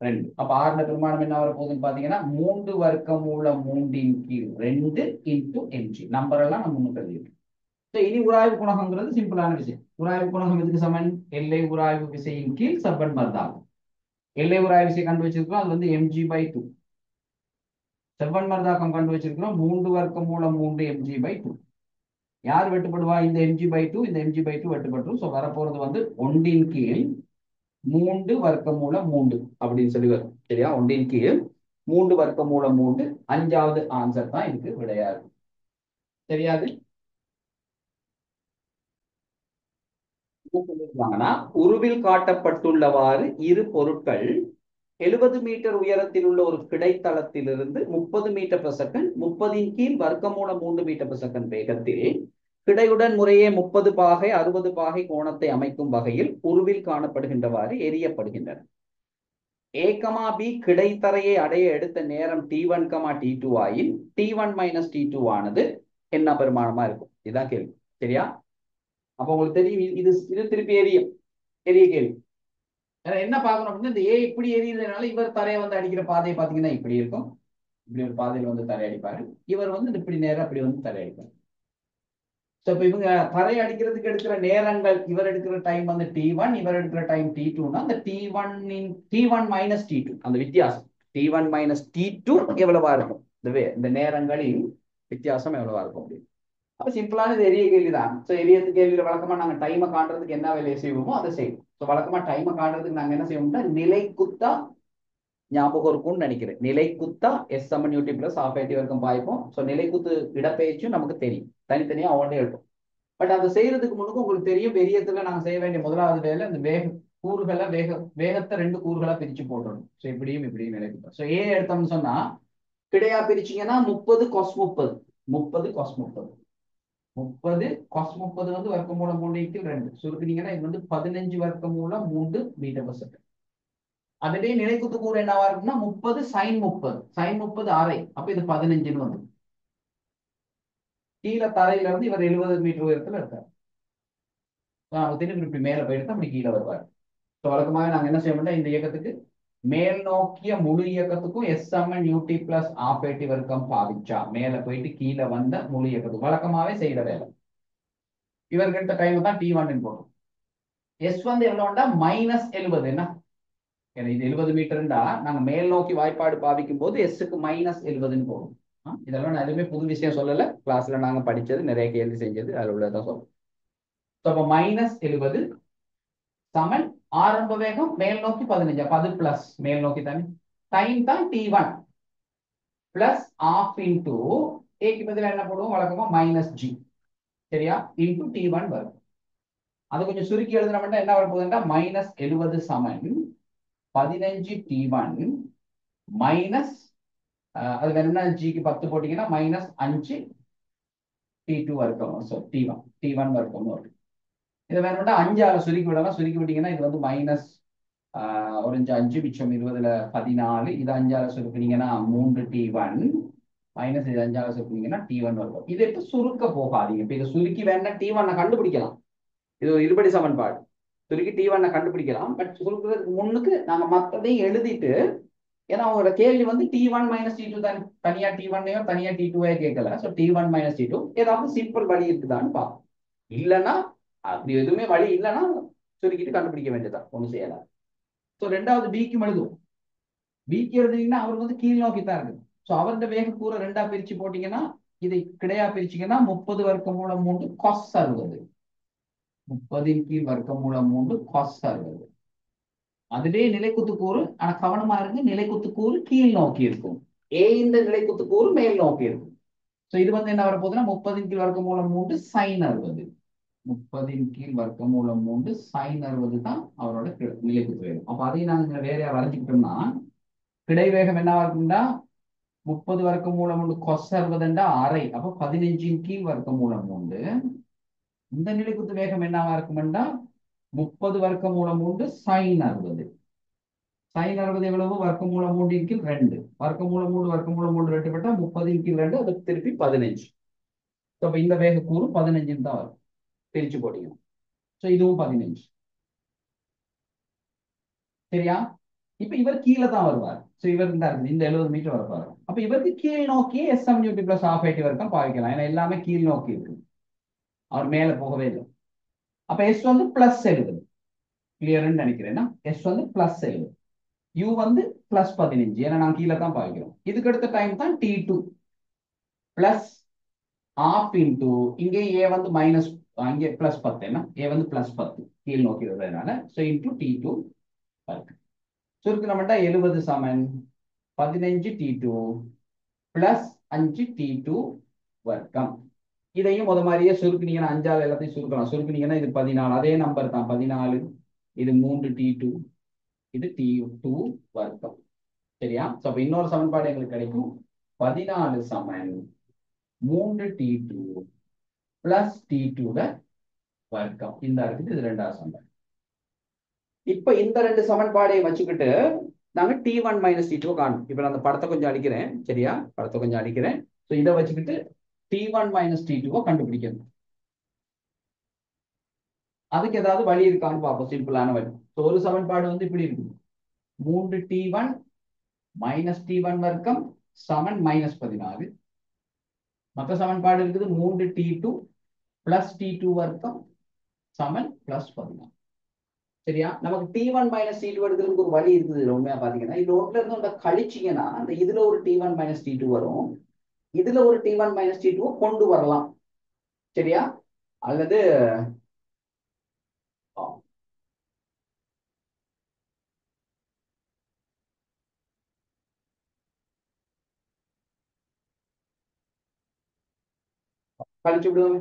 2. அப்ப ஆறுல பெருமானம் என்ன வர போகுதுன்னு பாத்தீங்கன்னா 3 வர்க்கமூலம் 3 இன்டு mg. நம்பர் எல்லாம் நம்ம முன்னுக்கு எழுதிருக்கோம். இனி உராய்வு குணகம்ங்கிறது சிம்பிளான விஷயம். உராய்வு குணகம் எதுக்கு சமன்? எல்லை உராய்வு விசையின் கீழ் செவ்வன் மருதாக்கம். எல்லை உராய்வு விசை கண்டு வச்சிருக்கோம், அது வந்து mg/2. செவ்வன் மருதாக்கம் கண்டு வச்சிருக்கிறோம், 3 வர்க்கமூலம் 3mg/2. யார் வெட்டுப்படுவா? இந்த mg/2, இந்த mg/2 வெட்டுப்பட்டுரும். ஸோ வரப்போறது வந்து 1 கீழ் 3 வர்க்கமூலம் 3 அப்படின்னு சொல்லி வரும். சரியா? 1 கீழ் 3 வர்க்கமூலம் 3. 5வது ஆன்சர் தான் இதுக்கு விடையாது. தெரியாது? சொல்லிருக்காங்கன்னா, உருவில் காட்டப்பட்டுள்ளவாறு இரு பொருட்கள் 70 மீட்டர் உயரத்தில் உள்ள ஒரு கிடைத்தளத்திலிருந்து 30 மீட்டர் per செகண்ட், 30 கீழ் வர்க்கமூலம் 3 மீட்டர் per செகண்ட் வேகத்தில் கிடையுடன் முறையே 30 பாகை 60 பாகை கோணத்தை அமைக்கும் வகையில் உருவில் காணப்படுகின்றவாறு எரியப்படுகின்றன. A, B கிடைத்தரையை அடைய எடுத்த நேரம் T1, T2 ஆயின் T1 மைனஸ் T2 ஆனது என்ன பெருமானமா இருக்கும்? இதுதான் கேள்வி. சரியா? அப்ப உங்களுக்கு தெரியும், இது திருப்பி எரிய கேள்வி. என்ன பார்க்கணும் அப்படின்னா, இந்த ஏ இப்படி எரியறதுனால இவர் தரையை வந்து அடிக்கிற பாதையை பாத்தீங்கன்னா இப்படி இருக்கும். இப்படி ஒரு பாதையில வந்து தரை அடிப்பாரு. இவர் வந்து இப்படி நேரம் அப்படி வந்து தரை அடிப்பாரு. ஸோ இப்போ இவங்க தரை அடிக்கிறதுக்கு எடுக்கிற நேரங்கள், இவர் எடுக்கிற டைம் வந்து T1, இவர் எடுக்கிற டைம் T2னா அந்த T1 மைனஸ் T2 அந்த வித்தியாசம் T1 மைனஸ் T2 எவ்வளவா இருக்கும்? இந்த நேரங்களின் வித்தியாசம் எவ்வளவா இருக்கும் அப்படின்னு. அப்ப சிம்பிளான இது எரிய கேள்வி தான். ஸோ எரிய கேள்வியில வழக்கமா நாங்க டைமை காண்றதுக்கு என்ன வேலையை செய்வோமோ அதை செய்வோம். ஸோ வழக்கமா டைமை காண்றதுக்கு நாங்க என்ன செய்வோம்னா நிலை குத்தா ஞாபகம் இருக்கும்னு நினைக்கிறேன். நிலை குத்தா எஸ் சமன் யூடி பிளஸ் ஆஃப் ஐடி வரைக்கும் பாய்ப்போம். ஸோ நிலை குத்து இடப்பெயர்ச்சியும் நமக்கு தெரியும், தனித்தனியா ஒவ்வொன்றே இருக்கும். பட் அதை செய்யறதுக்கு முன்னுக்கு உங்களுக்கு தெரியும், பெரியத்துல நாங்க செய்ய வேண்டிய முதலாவது வேலை இந்த கூறுகளை வேகத்தை 2 கூறுகளா பிரிச்சு போட்டுடணும். ஸோ இப்படியும் நிலை குத்தா. ஸோ ஏ எடுத்தோம்னு சொன்னா கிடையா பிரிச்சிங்கன்னா 30 cos 30. 30 cos 30. 30 cos 30 வந்து வர்க்கமூலம் 3/2 சுருக்குனீங்கன்னா இது வந்து 15 வர்க்கமூலம் 3 மீட்டர்/செகண்ட். அதுவே நிலைக்குத்து கூறு என்னவா இருக்கும்னா 30 sin 30 அரை, அப்ப இது 15ன்னு வந்து கீழே தரையில இருந்து இவர் 70 மீட்டர் உயரத்துல இருக்கார். திருப்பி இப்படி மேல போயிட்டு அப்படி கீழே வருவார். வழக்கமாக நாங்க என்ன செய்ய மாட்டோம், இந்த இயக்கத்துக்கு மேல் நோக்கிய முழு இயக்கத்துக்கும் S=UT + ½ வர்க்கம் பாவிச்சா மேல போயிட்டு கீழே வந்த முழு இயக்கத்துக்கு வழக்கமாவே செய்யற வேலை. இவர்கிட்ட டைம் தான் T1 போடும். S வந்து எவ்வளவுண்டா -70. என்ன இது 70 மீட்டர்ண்டா நாங்க மேல் நோக்கி வாய்ப்பாடு பாவிக்கும் போது S-க்கு -70ன்னு போடும். இதெல்லாம் நான் எதுவுமே புது விஷயம் சொல்லல, கிளாஸ்ல நாங்க படிச்சது நிறைய கேள்வி செஞ்சது அதில் உள்ளதான் சொல்றோம். அப்ப -70 சமன் ஆரம்ப வேகம் மேல் நோக்கி 15, அப்ப அது பிளஸ் மேல் நோக்கி தானே. டைம் தான் T1 பிளஸ் ½ இன்டூ ஏக்கு பதிலாக என்ன போடுவோம் வழக்கமா -G, சரியா, இன்டூ T1 வரும். அது கொஞ்சம் சுருக்கி எழுதுனோம்னா என்ன வரப்போகுதுன்னா -70 சமன் 15 T1 மைனஸ் அது வேணும்னா ஜிக்கு 10 போட்டீங்கன்னா -5 T2 வர்க்கம். T1 வர்க்கம் வரும். இதை வேணும்னா 5 சுருக்கி விடலாம். சுருக்கி விட்டீங்கன்னா இது வந்து மைனஸ் ஒரு 5 மிச்சம் 20ல 14. இது 5 சுருக்குனீங்கன்னா 3 T1 மைனஸ் இது 5 சுருக்குனீங்கன்னா T1 வரும். இது எப்ப சுருக்க போகாதீங்க. இப்ப இதை சுருக்கி வேணா T1 கண்டுபிடிக்கலாம். இது ஒரு இருபடி சமன்பாடு. சுருக்கி T1 கண்டுபிடிக்கலாம். பட் சுருக்குறதுக்கு முன்னுக்கு நாங்க மற்றதையும் எழுதிட்டு, ஏன்னா உங்களோட கேள்வி வந்து T1 - T2 தான், தனியா T1 தனியா T2 கேட்கல. ஸோ T1 - T2 ஏதாவது சிம்பிள் வழி இருக்குதான்னு பார்ப்போம். இல்லைன்னா அப்படி எதுவுமே வழி இல்லைன்னா சுருக்கிட்டு கண்டுபிடிக்க வேண்டியதான், ஒன்றும் செய்யலாம். ஸோ ரெண்டாவது பிக்கு எழுதுவோம். பிக்கு எழுதுனீங்கன்னா அவர் வந்து கீழ் நோக்கி தான் இருக்குது. ஸோ அவருடைய வேக கூற 2ஆ பிரிச்சு போட்டீங்கன்னா இதை கிடையா பிரிச்சிங்கன்னா 30 வர்க்கமூலம் 3 cos 60. 30 கீழ் வர்க்கமூலம் 3 cos 60. அதுவே நிலைக்குத்து கூறு. ஆனா கவனமா இருந்து, நிலைக்குத்து கூறு கீழ் நோக்கி இருக்கும். இந்த நிலைக்குத்து கூறு மேல் நோக்கி இருக்கும். ஸோ இது வந்து என்ன வரப்போகுதுன்னா 30 கீழ் வர்க்கமூலம் 3 sin 60. 30 கீழ் வர்க்கமூலம் 3 sin 60 தான் அவரோட நிலைக்குத்து வேகம். அப்ப அதையும் நாங்க வேறையா வரைஞ்சுக்கிட்டோம்னா கிடைவேகம் என்னவா இருக்கும்னா 30 வர்க்கமூலம் 3 cos 60 அரை, அப்ப 15 கீழ் வர்க்கமூலம் 3. இந்த நிலைக்குத்து வேகம் என்னவா இருக்கும்னா 30 வர்க்கமூலம் 3 sin 60. sin 60 எவ்வளவு, வர்க்கமூலம் 3 கீழ் 2. வர்க்கமூலம் 3 வர்க்கமூலம் 3 ரெண்டு பட்டா 30 கீழ் 2, அது திருப்பி 15. அப்ப இந்த வேக கூறு 15 தான் வரும். பிரிச்சு போட்டீங்க. ஸோ இதுவும் 15, சரியா. இப்ப இவர் கீழே தான் வருவார். ஸோ இவர் இந்த 70 மீட்டர் வரப்பாரு. அப்ப இவருக்கு கீழ் நோக்கி S=UT + ½ வரைக்கும் பாவிக்கலாம். ஏன்னா எல்லாமே கீழ் நோக்கி இருக்கு, அவர் மேல போகவே இல்லை. அப்ப S வந்து +70, கிளியர்னு நினைக்கிறேன்னா S வந்து +70, U வந்து +15, ஏன்னா நான் கீழே தான் பாவிக்கிறோம். இதுக்கு அடுத்த டைம் தான் T2 பிளஸ் ½ இன்டூ இங்கே A வந்து மைனஸ், இங்கே +10, ஏன்னா A வந்து +10 கீழ் நோக்கி வருவதனால. ஸோ இன்டூ T2 இருக்கு. சுருக்கணும்னா 70 சமன் 15 T2 பிளஸ் 5 T2 வர்க்கம். இதையும் முத மாதிரியே சுருக்குனீங்கன்னா 5ஆல் எல்லாத்தையும் சுருக்கலாம். சுருக்குனீங்கன்னா இது 14, அதே நம்பர் தான் 14. இது 3 T2, இது T2 வர்க்கம், சரியா. அப்ப இன்னொரு சமன்பாடு எங்களுக்கு கிடைக்கும். 14 சமன் 3 T2 பிளஸ் T2 வர்க்கம். இந்த இருக்குது, இது ரெண்டாவது சமன்பாடு. இப்ப இந்த ரெண்டு சமன்பாடையும் வச்சுக்கிட்டு நாங்க T1 - T2 காணும். இப்ப நான் அந்த படத்தை கொஞ்சம் அடிக்கிறேன், சரியா, படத்தை கொஞ்சம் அடிக்கிறேன். ஸோ இதை வச்சுக்கிட்டு T1 - T2 கண்டுபிடிக்கணும். அதுக்கு ஏதாவது வழி இருக்கான்னு பார்ப்போம், சிம்பிளான வழி. ஸோ ஒரு சமன்பாடு வந்து இப்படி இருக்கு. 3 T1 - T1 வர்க்கம் சமன் -14. மற்ற சமன்பாடு இருக்குது 3 T2 பிளஸ் T2 வர்க்கம் சமன் +14, சரியா. நமக்கு T1 - T2 எடுக்கிறதுக்கு ஒரு வழி இருக்குது. உண்மையா பாத்தீங்கன்னா இது ஒன்றுல இருந்து ஒன்றை கழிச்சீங்கன்னா அந்த இதுல ஒரு T1 - T2 வரும், இதுல ஒரு T1 - T2 கொண்டு வரலாம், சரியா. அல்லது கழிச்சு விடுவோம்.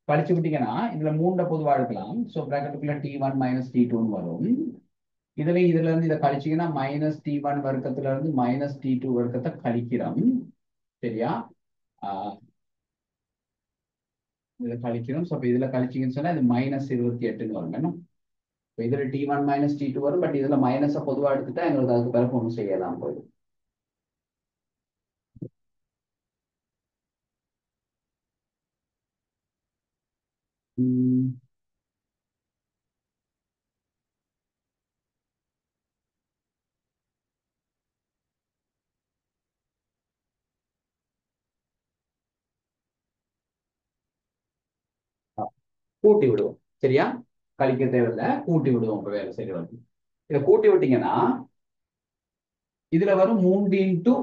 கழிச்சு விட்டீங்கன்னா இதுல 3 பொதுவா எடுக்கலாம். ஸோ பிராக்கெட்டுக்குள்ள T1 - T2 வரும். இதுல இருந்து இதை கழிச்சீங்கன்னா -T1 வர்க்கத்துல இருந்து -T2 வர்க்கத்தை கழிக்கிறோம், சரியா. இதை கழிக்கணும். ஸோ இப்போ இதுல கழிச்சிங்கன்னு சொன்னா இது -28ன்னு வரும். என்ன இப்போ இதுல T1 - T2 வரும். பட் இதுல மைனஸை பொதுவா எடுத்துட்டா எங்களுக்கு அதுக்கு பிறகு ஒன்றும் செய்யலாம் போயிடும். கூட்டி விடுவோம். சரியா? கழிக்க தேவையில்லை, கூட்டி விடுவோம். இப்போ வேலை சரி வரும். இதை கூட்டி விட்டீங்கன்னா இதுல வரும் 3 இன்டூ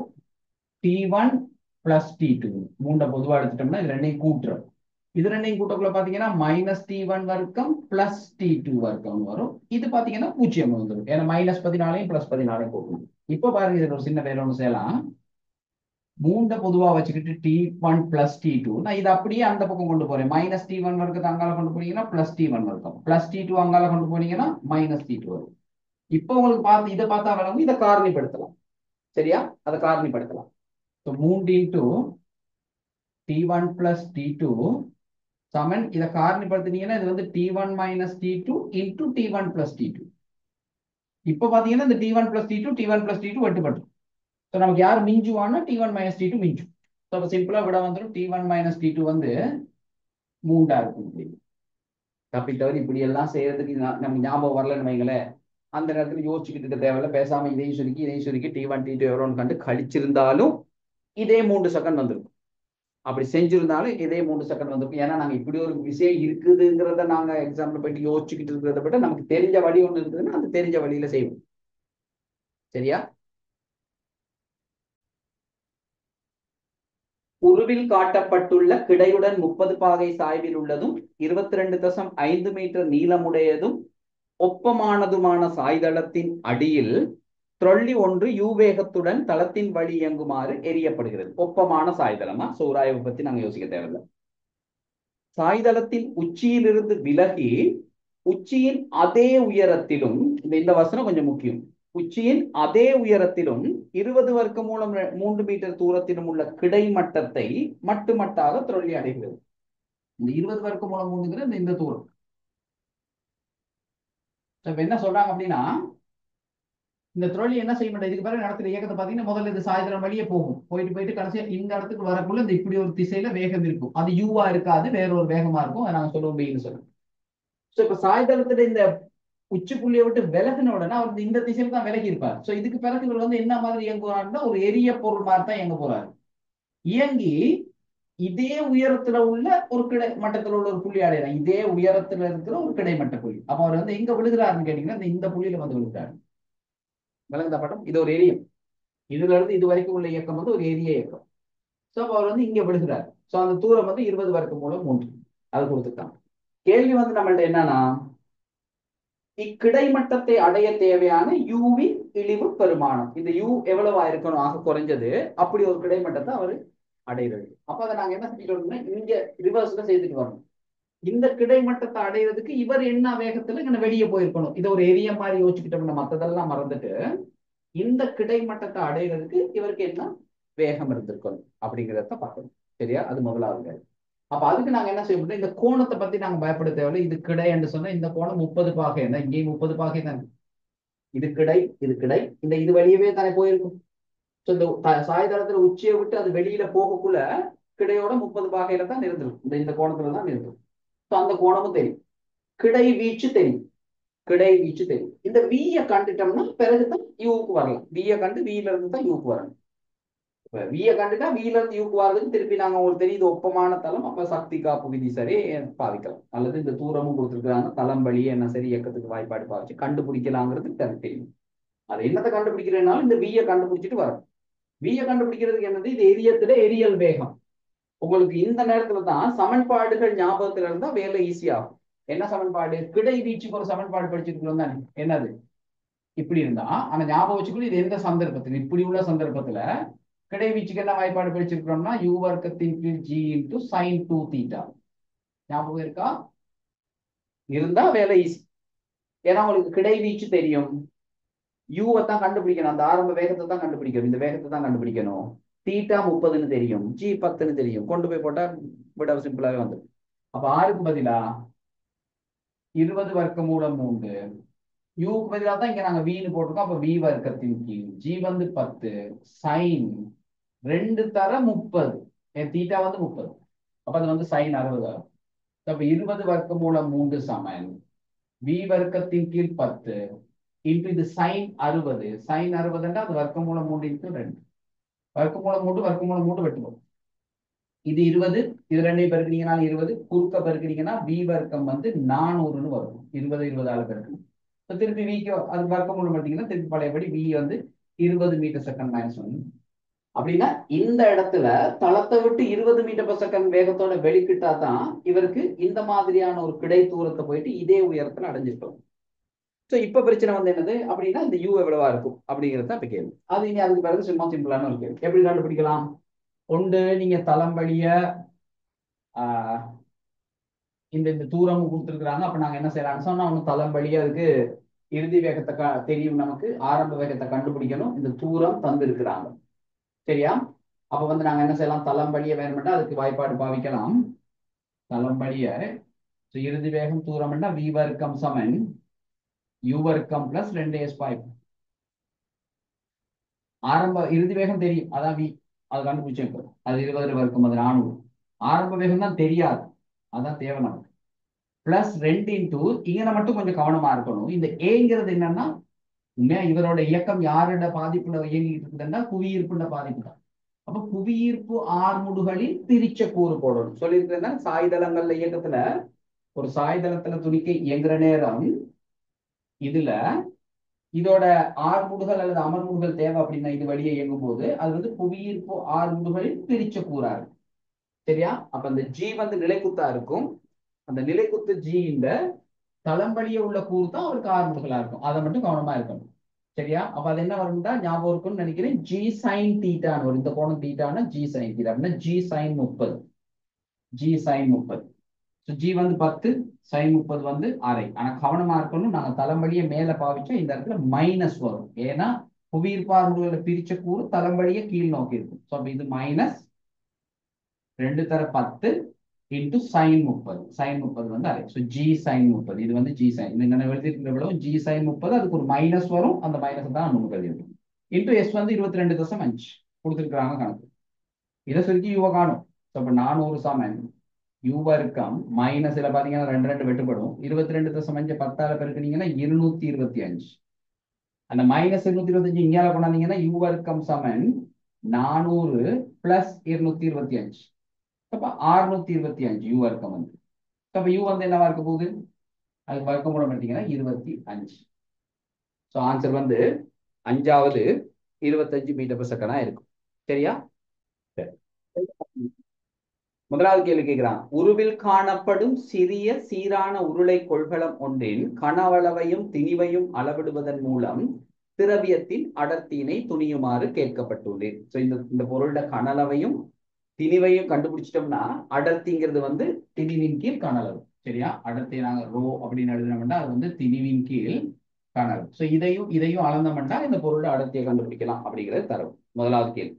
T1 பிளஸ் T2. மூன்றை பொதுவா எடுத்துட்டோம்னா இது ரெண்டையும் கூட்டுறோம். இது ரெண்டையும் கூட்டக்குள்ள பாத்தீங்கன்னா -T1 வர்க்கம் பிளஸ் T2 வர்க்கம் வரும். இது பாத்தீங்கன்னா 0 வந்துடும். ஏன்னா -14 பிளஸ் 14 கூட்டணும். இப்போ பாருங்க, இதுல ஒரு சின்ன வேலை ஒன்று செய்யலாம். மூன்றை பொதுவா வச்சுக்கிட்டு T1 பிளஸ் T2 நான் இதை அப்படியே அந்த பக்கம் கொண்டு போறேன். -T1 வர்க்கத்தை அங்கால கொண்டு போனீங்கன்னா +T1 வர்க்கம், பிளஸ் T2 அங்கால கொண்டு போனீங்கன்னா -T2 வரும். இப்போ உங்களுக்கு பார்த்து இதை பார்த்தா விளங்கும். இதை காரணிப்படுத்தலாம். சரியா? அதை காரணிப்படுத்தலாம். So 3 into T1 plus T2 சமன். இதை காரணிப்படுத்தினீங்கன்னா இது வந்து T1 - T2 into T1 plus T2. இப்போ பாத்தீங்கன்னா இந்த T1 plus T2 T1 plus T2 வெட்டுப்பட்டு. So நமக்கு யார் மிஞ்சுவான்னா T1 - T2 மிஞ்சும். ஸோ அப்போ சிம்பிளா விட வந்துடும். T1 - T2 வந்து 3 இருக்கும். தப்பி தவிர இப்படி எல்லாம் செய்யறதுக்கு நம்ம ஞாபகம் வரலன்னு வைங்களேன், அந்த நேரத்தில் யோசிச்சுக்கிட்டு இருக்க தேவையில்ல. பேசாம இதையும் சுருக்கி T1 T2 எவ்வளோன்னு கண்டு கழிச்சிருந்தாலும் இதே 3 செகண்ட் வந்துருக்கும். அப்படி செஞ்சிருந்தாலும் இதே 3 செகண்ட் வந்துருக்கும். ஏன்னா நாங்க இப்படி ஒரு விஷயம் இருக்குதுங்கிறத நாங்க எக்ஸாம்பிள் போயிட்டு யோசிச்சுக்கிட்டு இருக்கிறத விட நமக்கு தெரிஞ்ச வழி ஒன்று இருக்குதுன்னா அந்த தெரிஞ்ச வழியில செய்வோம். சரியா? உருவில் காட்டப்பட்டுள்ள கிடையுடன் 30 பாகை சாய்வில் உள்ளதும் 22.5 மீட்டர் நீளமுடையதும் ஒப்பமானதுமான சாய்தளத்தின் அடியில் ட்ரொல்லி ஒன்று யூ வேகத்துடன் தளத்தின் வழி இயங்குமாறு எரியப்படுகிறது. ஒப்பமான சாய்தளமா? சூறாய்வு பத்தி நாங்க யோசிக்க தேவையில்லை. சாய்தளத்தின் உச்சியிலிருந்து விலகி உச்சியின் அதே உயரத்திலும், இந்த வசனம் கொஞ்சம் முக்கியம், உச்சியின் அதே உயரத்திலும் 20 வர்க்க மூலம் 3 மீட்டர் தூரத்திலும் உள்ள கிடைமட்டத்தை மட்டுமட்டாக ட்ரொல்லி அடைகிறது. இந்த 20 வர்க்க மூலம் 3 இந்த தூரம். என்ன சொல்றாங்க அப்படின்னா, இந்த ட்ரோலி என்ன செய்ய மாட்டேன், இதுக்கு பிறகு நடத்துற இயக்கத்தை பாத்தீங்கன்னா முதல்ல இது சாய்தளம் வழியே போகும். போயிட்டு கடைசியா இந்த இடத்துக்கு வரக்குள்ள இந்த இப்படி ஒரு திசையில வேகம் இருக்கும். அது யூவா இருக்காது, வேற ஒரு வேகமா இருக்கும். அதை நாங்க சொல்லுவோம் பின்னு சொல்லுவோம். ஸோ இப்ப சாய்தளத்துல இந்த உச்சி புள்ளியை விட்டு விலகின உடனே அவர் இந்த திசையில தான் விலகி இருப்பார். ஸோ இதுக்கு பிறகு இவர் வந்து என்ன மாதிரி இயங்குவாருன்னா ஒரு எரிய பொருள் மாதிரி தான் இயங்க போறாரு. இயங்கி இதே உயரத்துல உள்ள ஒரு கிடைமட்டத்தில் உள்ள ஒரு புள்ளி அடையலாம். இதே உயரத்துல இருக்கிற ஒரு கிடைமட்ட புள்ளி. அப்ப அவர் வந்து எங்க விழுகிறாருன்னு கேட்டீங்கன்னா இந்த புள்ளியில வந்து விழுகிறாரு. விளங்குதா படம்? இது ஒரு எரியம். இதுல இருந்து இது வரைக்கும் உள்ள இயக்கம் வந்து ஒரு எரிய இயக்கம். ஸோ அப்போ அவர் வந்து இங்க விழுகிறார். ஸோ அந்த தூரம் வந்து 20 வர்க்க மூலம் 3 அது கொடுத்துருக்காங்க. கேள்வி வந்து நம்மள்ட்ட என்னன்னா, இக்கிடைமட்டத்தை அடைய தேவையான யூவின் இழிவு பெருமானம். இந்த யூ எவ்வளவா இருக்கணும்? ஆக குறைஞ்சது அப்படி ஒரு கிடைமட்டத்தை அவர் அடைகிறது. அப்ப அதை நாங்க என்ன செஞ்சுட்டோம்னா இங்க ரிவர்ஸ்ல செய்துட்டு வரணும். இந்த கிடைமட்டத்தை அடைகிறதுக்கு இவர் என்ன வேகத்துல இங்க வெளியே போயிருக்கணும். இதை ஒரு எரிய மாதிரி யோசிச்சுக்கிட்டோம்னா மற்றதெல்லாம் மறந்துட்டு இந்த கிடைமட்டத்தை அடைகிறதுக்கு இவருக்கு என்ன வேகம் இருந்திருக்கணும் அப்படிங்கிறத பார்க்கணும். சரியா? அது முதலாவது வேலை. அப்ப அதுக்கு நாங்க என்ன செய்ய முடியும், இந்த கோணத்தை பத்தி நாங்க பயப்பட தேவையில்லை. இது கிடை என்று சொன்னா இந்த கோணம் 30 பாகை தான். இங்கேயும் 30 பாகை தான். இது கிடை, இது கிடை, இந்த இது வெளியவே தானே போயிருக்கும். இந்த சாய்தளத்துல உச்சியை விட்டு அது வெளியில போகக்குள்ள கிடையோட 30 பாகையில தான் இருந்திருக்கும். இந்த கோணத்துல தான் இருந்திருக்கும். அந்த கோணமும் தெரியும். கிடை வீச்சு தெரியும். கிடை வீச்சு தெரியும். இந்த வியை கண்டுட்டோம்னா பிறகுதான் யூக்கு வரலாம். வியை கண்டு வியில இருந்து தான் யூக்கு வரணும். வியை கண்டுட்டா வியில இருந்து யூக்கு வர்றதுக்கு திருப்பி நாங்க உங்களுக்கு தெரியுது ஒப்பமான தளம். அப்ப சக்தி காப்பு விதி சரி பாவிக்கலாம். அல்லது இந்த தூரமும் கொடுத்துருக்காங்க, தளம் வழியே என்ன சரி இயக்கத்துக்கு வாய்ப்பாடு பாவிச்சு கண்டுபிடிக்கலாங்கிறது எனக்கு தெரியும். அது என்னத்தை கண்டுபிடிக்கிறதுனாலும் இந்த வியை கண்டுபிடிச்சிட்டு வரும். வியை கண்டுபிடிக்கிறதுக்கு என்னது, இது எரியத்துல எரியல் வேகம். உங்களுக்கு இந்த நேரத்துல தான் சமன்பாடுகள் ஞாபகத்துல இருந்தா வேலை ஈஸியாகும். என்ன சமன்பாடு? கிடை வீச்சுக்கு ஒரு சமன்பாடு படிச்சிருக்கிறோம் தானே. என்னது? இப்படி இருந்தா ஆனா ஞாபகம் வச்சுக்கணும், இது எந்த சந்தர்ப்பத்தில், இப்படி உள்ள சந்தர்ப்பத்துல கிடை வீச்சுக்கு என்ன வாய்ப்பாடு படிச்சிருக்கிறோம்னா யூ வர்க்கத்தின் கீழ் ஜி இன்டு சைன் 2 தீட்டா. ஞாபகம் இருக்கா? இருந்தா வேலை ஈஸி. ஏன்னா உங்களுக்கு கிடை வீச்சு தெரியும். யூவை தான் கண்டுபிடிக்கணும். அந்த ஆரம்ப வேகத்தை தான் கண்டுபிடிக்கணும். இந்த வேகத்தை தான் கண்டுபிடிக்கணும். தீட்டா 30ன்னு தெரியும், ஜி 10ன்னு தெரியும். கொண்டு போய் போட்டா விட சிம்பிளாவே வந்துடும். அப்ப ஆறுக்கு பதிலா 20 வர்க்கமூலம் 3 யூக்கு பதிலாக தான் இங்க நாங்க வீன்னு போட்டிருக்கோம். அப்ப வி வர்க்கத்தின் கீழ் ஜி வந்து 10 சைன் 2 தர 30 தீட்டா வந்து 30. அப்ப அது வந்து சைன் 60 ஆகும். அப்ப 20 வர்க்கமூலம் 3 சமன் வி வர்க்கத்தின் கீழ் 10 இன்டு இது சைன் 60. சைன் 60 அது வர்க்கமூலம் 3 இன்டு 2. வர்க்கமூலம் 3 வர்க்கமூலம் 3 வெட்டுவோம். இது 20, இது ரெண்டையும் பெருக்கினீங்கன்னா 20, குறுக்க பெருக்கினீங்கன்னா வி வர்க்கம் வந்து 400ன்னு வரும். 20 20 பெருக்கணும். திருப்பி விக்கு அது வர்க்கமூலம் பார்த்தீங்கன்னா திருப்பி பழையபடி வி வந்து 20 மீட்டர் செகண்ட் மைனஸ் 1. அப்படின்னா இந்த இடத்துல தளத்தை விட்டு 20 மீட்டர் per செகண்ட் வேகத்தோட வெளிக்கிட்டா தான் இவருக்கு இந்த மாதிரியான ஒரு கிடை தூரத்தை போயிட்டு இதே உயரத்துல அடைஞ்சிருக்கும். ஸோ இப்ப பிரச்சனை வந்து என்னது அப்படின்னா இந்த யூ எவ்வளவா இருக்கும் அப்படிங்கிறது தான் இப்ப கேள்வி. அது இனி அதுக்கு பிறகு சும்மா சிம்பிளான ஒரு கேள்வி. எப்படி கண்டுபிடிக்கலாம்? ஒன்று நீங்க தளம் வழிய இந்த இந்த தூரமும் கொடுத்துருக்குறாங்க. அப்ப நாங்க என்ன செய்யலாம்னு சொன்னா ஒன்று தளம் வழியா அதுக்கு இறுதி வேகத்தை தெரியும், நமக்கு ஆரம்ப வேகத்தை கண்டுபிடிக்கணும். இந்த தூரம் தந்து இருக்கிறாங்க சரியா? அப்ப வந்து நாங்க என்ன செய்யலாம்? தளம் வழிய வேணும்னா அதுக்கு வாய்ப்பாடு பாவிக்கலாம். தளம் வழிய இறுதி வேகம் தூரம் வி வர்க்கம் சமன் யூ வர்க்கம் பிளஸ் 2s5. ஆரம்ப இறுதி வேகம் தெரியும், அதான் வி, அது கண்டுபிடிச்சேன். அது 20 வர்க்கம், அது 400. ஆரம்ப வேகம் தான் தெரியாது, அதான் தேவை நமக்கு. பிளஸ் 2 இன்டூ இங்க மட்டும் கொஞ்சம் கவனமா இருக்கணும். இந்த ஏங்கிறது என்னன்னா உண்மையா இவரோட இயக்கம் யாரோட பாதிப்புல இயங்கிட்டு இருக்குதுன்னா புவியீர்ப்புன்ற பாதிப்பு தான். அப்ப புவியீர்ப்பு ஆர்முடுகளில் திரிச்ச கூறு போடணும் சொல்லியிருக்கிறேன். சாய்தளங்கள்ல இயக்கத்துல ஒரு சாய்தளத்துல துணிக்க இயங்குற நேரம் இதுல இதோட ஆர்முடுகள் அல்லது அமர்முடுகள் தேவை அப்படின்னா இது வழியே இயங்கும் போது அது வந்து புவியீர்ப்பு ஆர்முடுகளில் திரிச்ச கூறா இருக்கும் சரியா? அப்ப அந்த ஜி வந்து நிலைக்குத்தா இருக்கும். அந்த நிலைக்குத்து ஜி இந்த தளம் வழியே உள்ள கூறு தான் அவருக்கு ஆர்முடுகளா இருக்கும். அதை மட்டும் கவனமா இருக்கணும் சரியா? அப்ப அது என்ன வரும்னா ஞாபகம் இருக்கும்னு நினைக்கிறேன். ஜி சைன் தீட்டான்னு வரும். இந்த கோணம் தீட்டானா ஜி சைன் தீட்டா அப்படின்னா G sine 30. G sine 30. G வந்து 10, சைன் 30 வந்து அரை. ஆனா கவனமா இருக்கணும், நாங்க தலைவலியை மேல பாவிச்சா இந்த இடத்துல மைனஸ் வரும். ஏன்னா புவியீர்ப்பாளர்களோட பிரிச்ச கூறு தலைவலியை கீழ் நோக்கி இருக்கும். ஸோ இது மைனஸ் 2 தர 10 இன்டு சைன் 30. சைன் 30 வந்து அரை. ஸோ ஜி சைன் 30 இது வந்து ஜி சைன். இந்த நான் எழுதியிருக்கிற விட ஜி சைன் 30 அதுக்கு ஒரு மைனஸ் வரும். அந்த மைனஸ் தான் நமக்கு எழுதியிருக்கும். இன்டு எஸ் வந்து 22.5 கொடுத்துருக்காங்க கணக்கு. இதை சுருக்கி யூவை காணும். ஸோ அப்போ 400 சமன் யூ வர்க்கம் மைனஸ் இதில் பார்த்தீங்கன்னா 2 வெட்டுப்படும். 22.5 10ஆல பெருக்கினீங்கன்னா 225. அந்த மைனஸ் 225 இங்கால கொண்டாந்தீங்கன்னா யூ வர்க்கம் சமன் 400 பிளஸ் 225. அப்ப 625 யூ வர்க்கம் வந்து. அப்ப யூ வந்து என்னவா இருக்க போகுது? அதுக்கு வர்க்கம் மூலம் பார்த்தீங்கன்னா 25. ஸோ ஆன்சர் வந்து 5வது 25 மீட்டர் per செகண்டா இருக்கும் சரியா? முதலாவது கேள்வி கேட்கிறான். உருவில் காணப்படும் சிறிய சீரான உருளை கொள்கலம் ஒன்றின் கனவளவையும் திணிவையும் அளவிடுவதன் மூலம் திரவியத்தின் அடர்த்தியினை துணியுமாறு கேட்கப்பட்டுள்ளேன். ஸோ இந்த பொருளோட கனளவையும் திணிவையும் கண்டுபிடிச்சிட்டோம்னா அடர்த்திங்கிறது வந்து திணிவின் கீழ் கனளவு சரியா? அடர்த்தி நாங்க ரோ அப்படின்னு எழுதினோம்னா அது வந்து திணிவின் கீழ் கனளவு. ஸோ இதையும் அளந்தோம்னா இந்த பொருளோட அடர்த்தியை கண்டுபிடிக்கலாம் அப்படிங்கிறது தரவு. முதலாவது கேள்வி.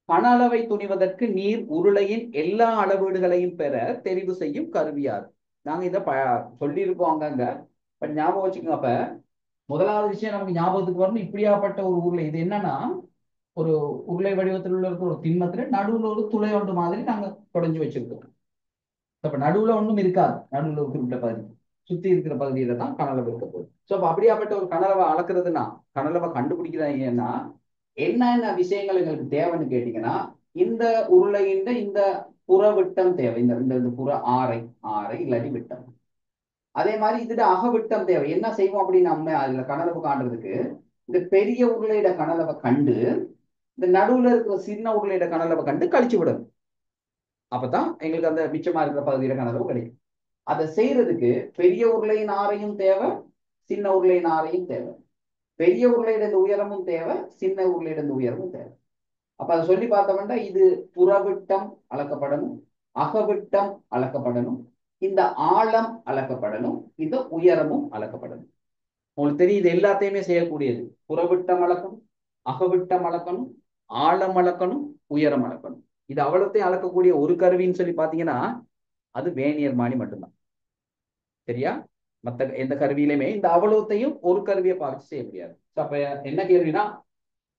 கன அளவை துணிவதற்கு நீர் உருளையின் எல்லா அளவீடுகளையும் பெற தெரிவு செய்யும் கருவியார். நாங்க இதை சொல்லியிருக்கோம் அங்கங்க, பட் ஞாபகம் வச்சுக்கோங்க. அப்ப முதலாவது விஷயம் நமக்கு ஞாபகத்துக்கு வரணும், இப்படியாப்பட்ட ஒரு உருளை. இது என்னன்னா ஒரு உருளை வடிவத்தில் உள்ள ஒரு திண்மத்துல நடுவுல ஒரு துளை ஒன்று மாதிரி நாங்க குடைஞ்சு வச்சிருக்கோம். அப்ப நடுவுல ஒன்றும் இருக்காது. நடுவுல ஒரு குறிப்பிட்ட பகுதி சுத்தி இருக்கிற பகுதியில தான் கனளவு இருக்க போகுது. ஸோ அப்ப அப்படியாப்பட்ட ஒரு கனளவை அளக்குறதுன்னா கனளவை கண்டுபிடிக்கிறாங்கன்னா என்னென்ன விஷயங்கள் எங்களுக்கு தேவைன்னு கேட்டீங்கன்னா இந்த உருளையின் இந்த புற விட்டம் தேவை. இந்த புற ஆரை இல்லாட்டி விட்டம். அதே மாதிரி இதுல அகவிட்டம் தேவை. என்ன செய்வோம் அப்படின்னு நம்ம அதுல கனளவு காண்றதுக்கு இந்த பெரிய உருளையிட கனளவை கண்டு இந்த நடுவுல இருக்கிற சின்ன உருளையிட கனளவை கண்டு கழிச்சு விடணும். அப்பதான் எங்களுக்கு அந்த மிச்சமா இருக்கிற பகுதியில கனளவு கிடைக்கும். அதை செய்யறதுக்கு பெரிய உருளையின் ஆரையும் தேவை, சின்ன உருளையின் ஆரையும் தேவை. பெரிய உருளையிட உயரமும் தேவை, சின்ன உருளையிட உயரமும் தேவை. அப்ப அதை சொல்லி பார்த்தோம்னா இது புறவிட்டம் அளக்கப்படணும், அகவிட்டம் அளக்கப்படணும், இந்த ஆழம் அளக்கப்படணும், இந்த உயரமும் அளக்கப்படணும். உங்களுக்கு தெரியும் இது எல்லாத்தையுமே செய்யக்கூடியது. புறவிட்டம் அளக்கணும், அகவிட்டம் அளக்கணும், ஆழம் அளக்கணும், உயரம் அளக்கணும். இது அவ்வளோத்தையும் அளக்கக்கூடிய ஒரு கருவின்னு சொல்லி பார்த்தீங்கன்னா அது வேனியர்மானி மட்டும்தான். சரியா? மத்த எந்த கருவியிலுமே இந்த அவ்வளவுத்தையும் ஒரு கருவியை பார்த்து செய்ய முடியாது. அப்ப என்ன கேள்வினா,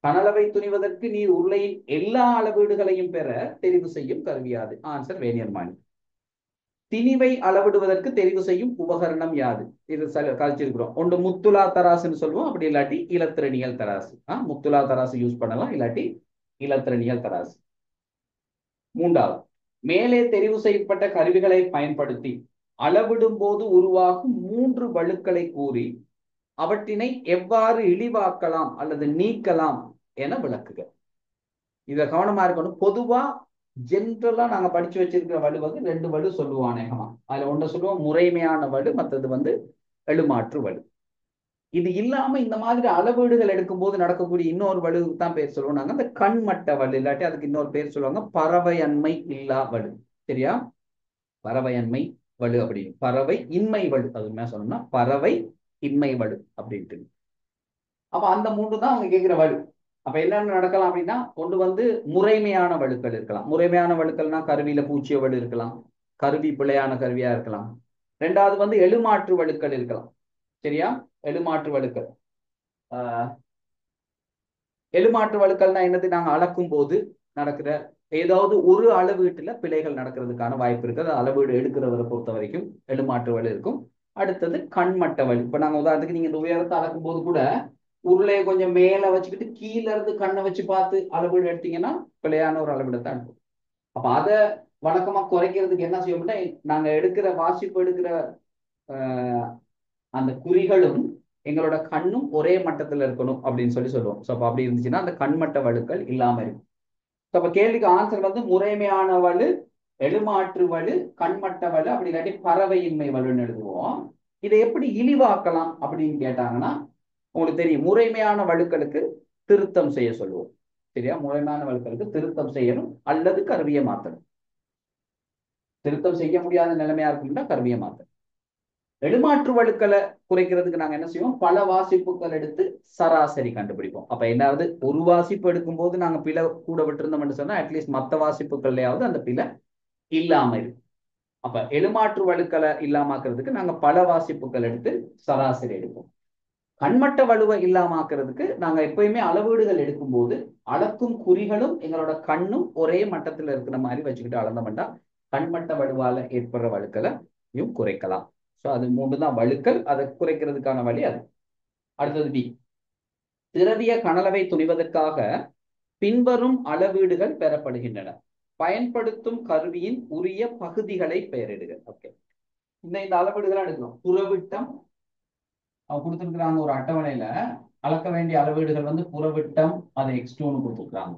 கனலவை துணிவதற்கு நீர் உருளையின் எல்லா அளவீடுகளையும் பெற தெரிவு செய்யும் கருவியாது? ஆன்சர் வேனியர்மானி. திணிவை அளவிடுவதற்கு தெரிவு செய்யும் உபகரணம் யாது? இது கழிச்சிருக்கிறோம். ஒன்று முத்துலா தராசுன்னு சொல்லுவோம், அப்படி இல்லாட்டி இலத்திரனியல் தராசு. முத்துலா தராசு யூஸ் பண்ணலாம், இல்லாட்டி இலத்திரனியல் தராசு. மூன்றாவது, மேலே தெரிவு செய்யப்பட்ட கருவிகளை பயன்படுத்தி அளவிடும் போது உருவாகும் 3 வழுக்களை கூறி அவற்றினை எவ்வாறு இழிவாக்கலாம் அல்லது நீக்கலாம் என விளக்குக. இத கவனமா இருக்கணும். பொதுவா ஜென்ரலா நாங்க படிச்சு வச்சிருக்கிற வலு வந்து 2 வலு சொல்லுவோம் அநேகமா. அதுல ஒன்றை சொல்லுவோம் முறைமையான வலு, மற்றது வந்து எழுமாற்று வலு. இது இல்லாம இந்த மாதிரி அளவீடுகள் எடுக்கும் போது நடக்கக்கூடிய இன்னொரு வலுவுக்கு தான் பேர் சொல்லுவோம் நாங்க, அந்த கண்மட்ட வலு, இல்லாட்டி அதுக்கு இன்னொரு பேர் சொல்லுவாங்க பறவையன்மை இல்லா வலு. சரியா? பறவையன்மை வலு அப்படின்னு, பறவை இன்மை வலு, அது என்ன சொன்னோம்னா பறவை இன்மை வலு அப்படின்ட்டு. அப்ப அந்த 3 தான் அவங்க கேட்கிற வலு. அப்ப என்னென்ன நடக்கலாம் அப்படின்னா, ஒன்று வந்து முறைமையான வழுக்கள் இருக்கலாம். முறைமையான வழுக்கள்னா கருவியில பூச்சிய வலு இருக்கலாம், கருவி பிழையான கருவியா இருக்கலாம். 2வது வந்து எழுமாற்று வழுக்கள் இருக்கலாம். சரியா? எழுமாற்று வழுக்கள். எழுமாற்று வழுக்கள்னா என்னது? நாங்க அளக்கும் போது நடக்கிற ஏதாவது ஒரு அளவீட்டுல பிழைகள் நடக்கிறதுக்கான வாய்ப்பு இருக்குது. அளவீடு எடுக்கிறவரை பொறுத்த வரைக்கும் எழுமாற்று வலு இருக்கும். அடுத்தது கண்மட்ட வலு. இப்ப நாங்க உதாரணத்துக்கு நீங்க இந்த உயரத்தை அளக்கும் போது கூட உருளையை கொஞ்சம் மேல வச்சுக்கிட்டு கீழே இருந்து கண்ணை வச்சு பார்த்து அளவீடு எடுத்தீங்கன்னா பிழையான ஒரு அளவீடத்தான் இருக்கும். அப்ப அதை வழக்கமா குறைக்கிறதுக்கு என்ன செய்வோம்னா, நாங்க எடுக்கிற வாசிப்பு எடுக்கிற அந்த குறிகளும் எங்களோட கண்ணும் ஒரே மட்டத்துல இருக்கணும் அப்படின்னு சொல்லுவோம். ஸோ அப்ப அப்படி இருந்துச்சுன்னா அந்த கண்மட்ட வலுக்கள் இல்லாம இருக்கும். ஸோ அப்ப கேள்விக்கு ஆன்சர் வந்து முறைமையான வலு, எழுமாற்று வலு, கண்மட்ட வலு, அப்படி இல்லாட்டி பறவையின்மை வலுன்னு எழுதுவோம். இதை எப்படி இழிவாக்கலாம் அப்படின்னு கேட்டாங்கன்னா, உங்களுக்கு தெரியும், முறைமையான வழுக்களுக்கு திருத்தம் செய்ய சொல்லுவோம். சரியா? முறைமையான வழுக்களுக்கு திருத்தம் செய்யணும் அல்லது கருவியை மாற்றணும். திருத்தம் செய்ய முடியாத நிலைமையா இருக்கும்னா கருவியை மாற்றணும். எழுமாற்று வழுக்களை குறைக்கிறதுக்கு நாங்க என்ன செய்வோம்? பல வாசிப்புகள் எடுத்து சராசரி கண்டுபிடிப்போம். அப்ப என்னாவது ஒரு வாசிப்பு எடுக்கும் போது நாங்க பிழை கூட விட்டுருந்தோம்னு சொன்னா அட்லீஸ்ட் மற்ற வாசிப்புகள்லயாவது அந்த பிழை இல்லாம இருக்கும். அப்ப எழுமாற்று வழுக்களை இல்லாமக்கிறதுக்கு நாங்க பல வாசிப்புகள் எடுத்து சராசரி எடுப்போம். கண்மட்ட வலுவை இல்லாமக்கிறதுக்கு நாங்க எப்பயுமே அளவீடுகள் எடுக்கும் போது அளக்கும் குறிகளும் எங்களோட கண்ணும் ஒரே மட்டத்தில் இருக்கிற மாதிரி வச்சுக்கிட்டு அளந்தோம்னா கண்மட்ட வலுவால ஏற்படுற வழுக்களையும் குறைக்கலாம். ஸோ அது 3 தான் வழுக்கல். அதை குறைக்கிறதுக்கான வழி அது. அடுத்தது பி, திரவிய கனலவை துணிவதற்காக பின்வரும் அளவீடுகள் பெறப்படுகின்றன. பயன்படுத்தும் கருவியின் உரிய பகுதிகளை பெயரிடுக. ஓகே, இந்த அளவீடுகளை எடுக்கணும். புறவிட்டம் அவங்க கொடுத்துருக்குறாங்க ஒரு அட்டவணையில. அளக்க வேண்டிய அளவீடுகள் வந்து புறவிட்டம், அது x2ன்னு கொடுத்துருக்காங்க.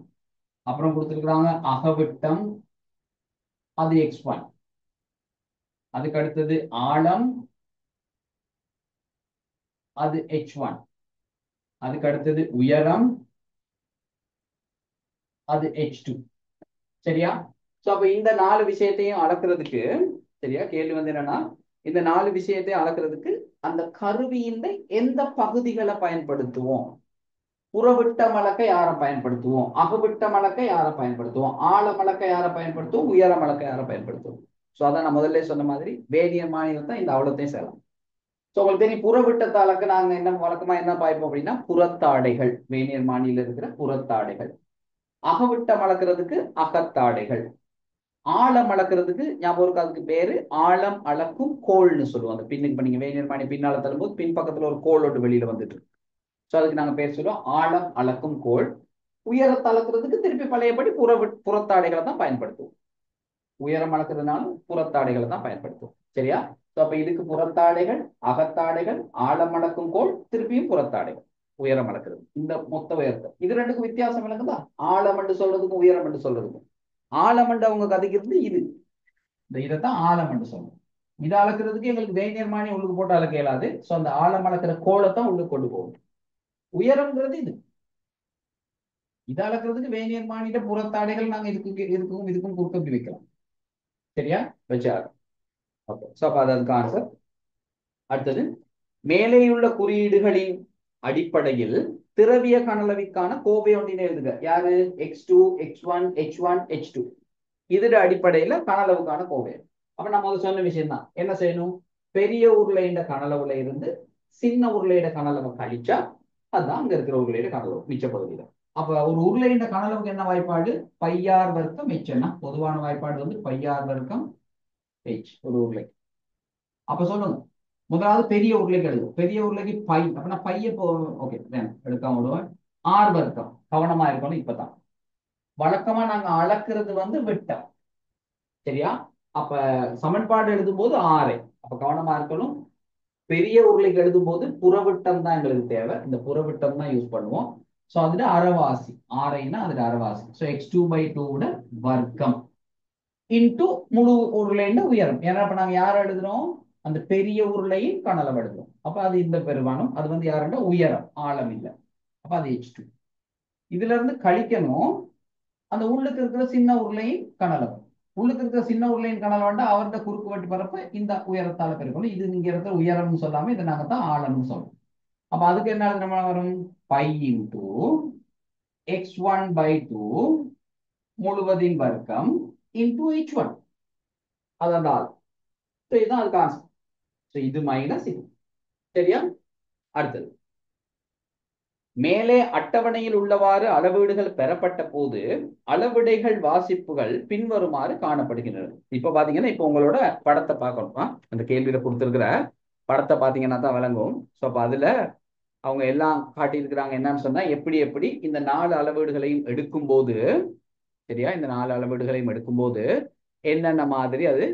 அப்புறம் கொடுத்துருக்குறாங்க அகவிட்டம், அது x1. அதுக்கு அடுத்தது ஆழம், அது h1. அதுக்கு அடுத்தது உயரம், அது h2. சரியா? சோ அப்ப இந்த 4 விஷயத்தையும் அளக்கிறதுக்கு, சரியா, கேள்வி வந்து என்னன்னா, இந்த 4 விஷயத்தையும் அளக்கிறதுக்கு அந்த கருவியின் எந்த பகுதிகளை பயன்படுத்துவோம்? புறவிட்ட மலக்கை யாரை பயன்படுத்துவோம்? அகவிட்ட மலக்கை யாரை பயன்படுத்துவோம்? ஆழ மலக்கை யாரை பயன்படுத்துவோம்? உயர மலக்கை யாரை பயன்படுத்துவோம்? ஸோ அதான் நான் முதல்ல சொன்ன மாதிரி வேதியியல் மாநிலம் தான் இந்த அவ்வளோத்தையும் செய்யலாம். ஸோ உங்களுக்கு தெரியும், புறவிட்டத்தாளுக்கு நாங்கள் என்ன வழக்கமா என்ன பாய்ப்போம் அப்படின்னா புறத்தாடைகள், வேதியியல் மாநில இருக்கிற புறத்தாடைகள். அகவிட்டம் அளக்கிறதுக்கு அகத்தாடைகள். ஆழம் அளக்கிறதுக்கு ஞாபகம், அதுக்கு பேரு ஆழம் அளக்கும் கோள்னு சொல்லுவோம். அந்த பின்னுக்கு பண்ணீங்க வேதியியல் மாணி பின்னால தரும்போது பின் பக்கத்துல ஒரு கோள் ஒட்டு வெளியில வந்துட்டு இருக்கு. ஸோ அதுக்கு நாங்கள் பேர் சொல்லுவோம் ஆழம் அளக்கும் கோள். உயரத்தை அளக்கிறதுக்கு திருப்பி பழையபடி புறத்தாடைகளை தான் பயன்படுத்துவோம். உயரம் அளக்கிறதுனாலும் புறத்தாடைகளை தான் பயன்படுத்துவோம். சரியா? ஸோ அப்ப இதுக்கு புறத்தாடைகள், அகத்தாடைகள், ஆழம் அளக்கும் கோள், திருப்பியும் புறத்தாடைகள், உயரம் அளக்கிறது. இந்த மொத்த உயரத்தை இது ரெண்டுக்கும் வித்தியாசம் இருக்குதா? ஆழம் என்று சொல்றதுக்கும் உயரம் என்று சொல்றதுக்கும். ஆழம் என்று அவங்க கதைக்கிறது இது, இந்த இதைத்தான் ஆழம் என்று சொல்றோம். இதை அளக்கிறதுக்கு எங்களுக்கு வேதியியல் மானி உள்ளுக்கு போட்டு அளக்க இயலாது. ஸோ அந்த ஆழம் அளக்கிற கோளைத்தான் உள்ளுக்கு கொண்டு போகும். உயரம்ங்கிறது இது, இதை அளக்கிறதுக்கு வேதியியல் மானிட புறத்தாடைகள் நாங்க இதுக்கும் குறுக்க இப்படி வைக்கலாம். சரியா? வச்சாரு. ஓகே, ஸோ அப்ப அதுக்கு ஆன்சர். அடுத்தது, மேலேயுள்ள குறியீடுகளின் அடிப்படையில் திரவிய கனலவிக்கான கோவை ஒன்றினை எழுதுக. யாரு? x2, x1, h1, h2. இதோட அடிப்படையில கனளவுக்கான கோவை. அப்ப நம்ம சொன்ன விஷயம் தான் என்ன செய்யணும், பெரிய உருளையின் கனளவுல இருந்து சின்ன உருளையிட கனளவை கழிச்சா அதுதான் அங்க இருக்கிற உருளையிட கனளவு மிச்ச பகுதியில. அப்ப ஒரு உருளையின் கனளவுக்கு என்ன வாய்ப்பாடு, பையார் வர்க்கம் ஹெச்னா பொதுவான வாய்ப்பாடு வந்து பையார் வர்க்கம் ஹெச் ஒரு உருளை. அப்ப சொல்லுங்க, முதலாவது பெரிய உருளைக்கு எழுதும், பெரிய உருளைக்கு பை, அப்ப நான் பைய ஓகே எடுக்காம விடுவேன். ஆர் வர்க்கம் கவனமா இருக்கணும். இப்பதான் வழக்கமா நாங்க அளக்கிறது வந்து விட்டம், சரியா? அப்ப சமன்பாடு எழுதும் போது ஆறு, அப்ப கவனமா இருக்கணும். பெரிய உருளைக்கு எழுதும் போது புறவிட்டம் தான் எங்களுக்கு தேவை, இந்த புறவிட்டம் தான் யூஸ் பண்ணுவோம். சோ அதுல அரைவாசி, ஆரைனா அதுல அரைவாசி. சோ x2/2 வர்க்கம் இன்டு முழு உருளையின் உயரம். ஏன்னா இப்ப நாங்க யாரை எழுதுறோம், அந்த பெரிய உருளையின் கனளவு எழுதுறோம். அப்ப அது இந்த பெருமானம், அது வந்து யாருன்னா உயரம், ஆழம் இல்லை. அப்ப அது h2. இதுல இருந்து கழிக்கணும் அந்த உள்ளுக்கு இருக்கிற சின்ன உருளையின் கனளவு. உள்ளுக்கு இருக்கிற சின்ன உருளையின் கனளவு வேண்டா அவர்கிட்ட குறுக்கு வெட்டு பரப்ப இந்த உயரத்தால பெருக்கணும். இது நீங்க இருக்கிற உயரம்னு சொல்லாம இதை நாங்க தான் ஆழம்னு சொல்றோம். அப்ப அதுக்கு என்ன நம்ம வரும், பை இன்டு x1/2 முழுவதின் வர்க்கம் இன்டு h1, அதான் ஆள். இதுதான் அதுக்கு ஆன்சர். இது மைனஸ் இது, சரியா? அடுத்தது, மேலே அட்டவணையில் உள்ளவாறு அளவீடுகள் பெறப்பட்ட போது அளவிடைகள் வாசிப்புகள் பின்வருமாறு காணப்படுகின்றன. இப்ப பாத்தீங்கன்னா இப்ப உங்களோட படத்தை பார்க்கணும், அந்த கேள்வியில கொடுத்திருக்கிற படத்தை பாத்தீங்கன்னா தான் விளங்கும். சோ அப்ப அதுல அவங்க எல்லாம் காட்டியிருக்கிறாங்க. என்னன்னு சொன்னா எப்படி எப்படி இந்த 4 அளவீடுகளையும் எடுக்கும் போது, சரியா, இந்த 4 அளவீடுகளையும் எடுக்கும்போது என்னென்ன மாதிரி அது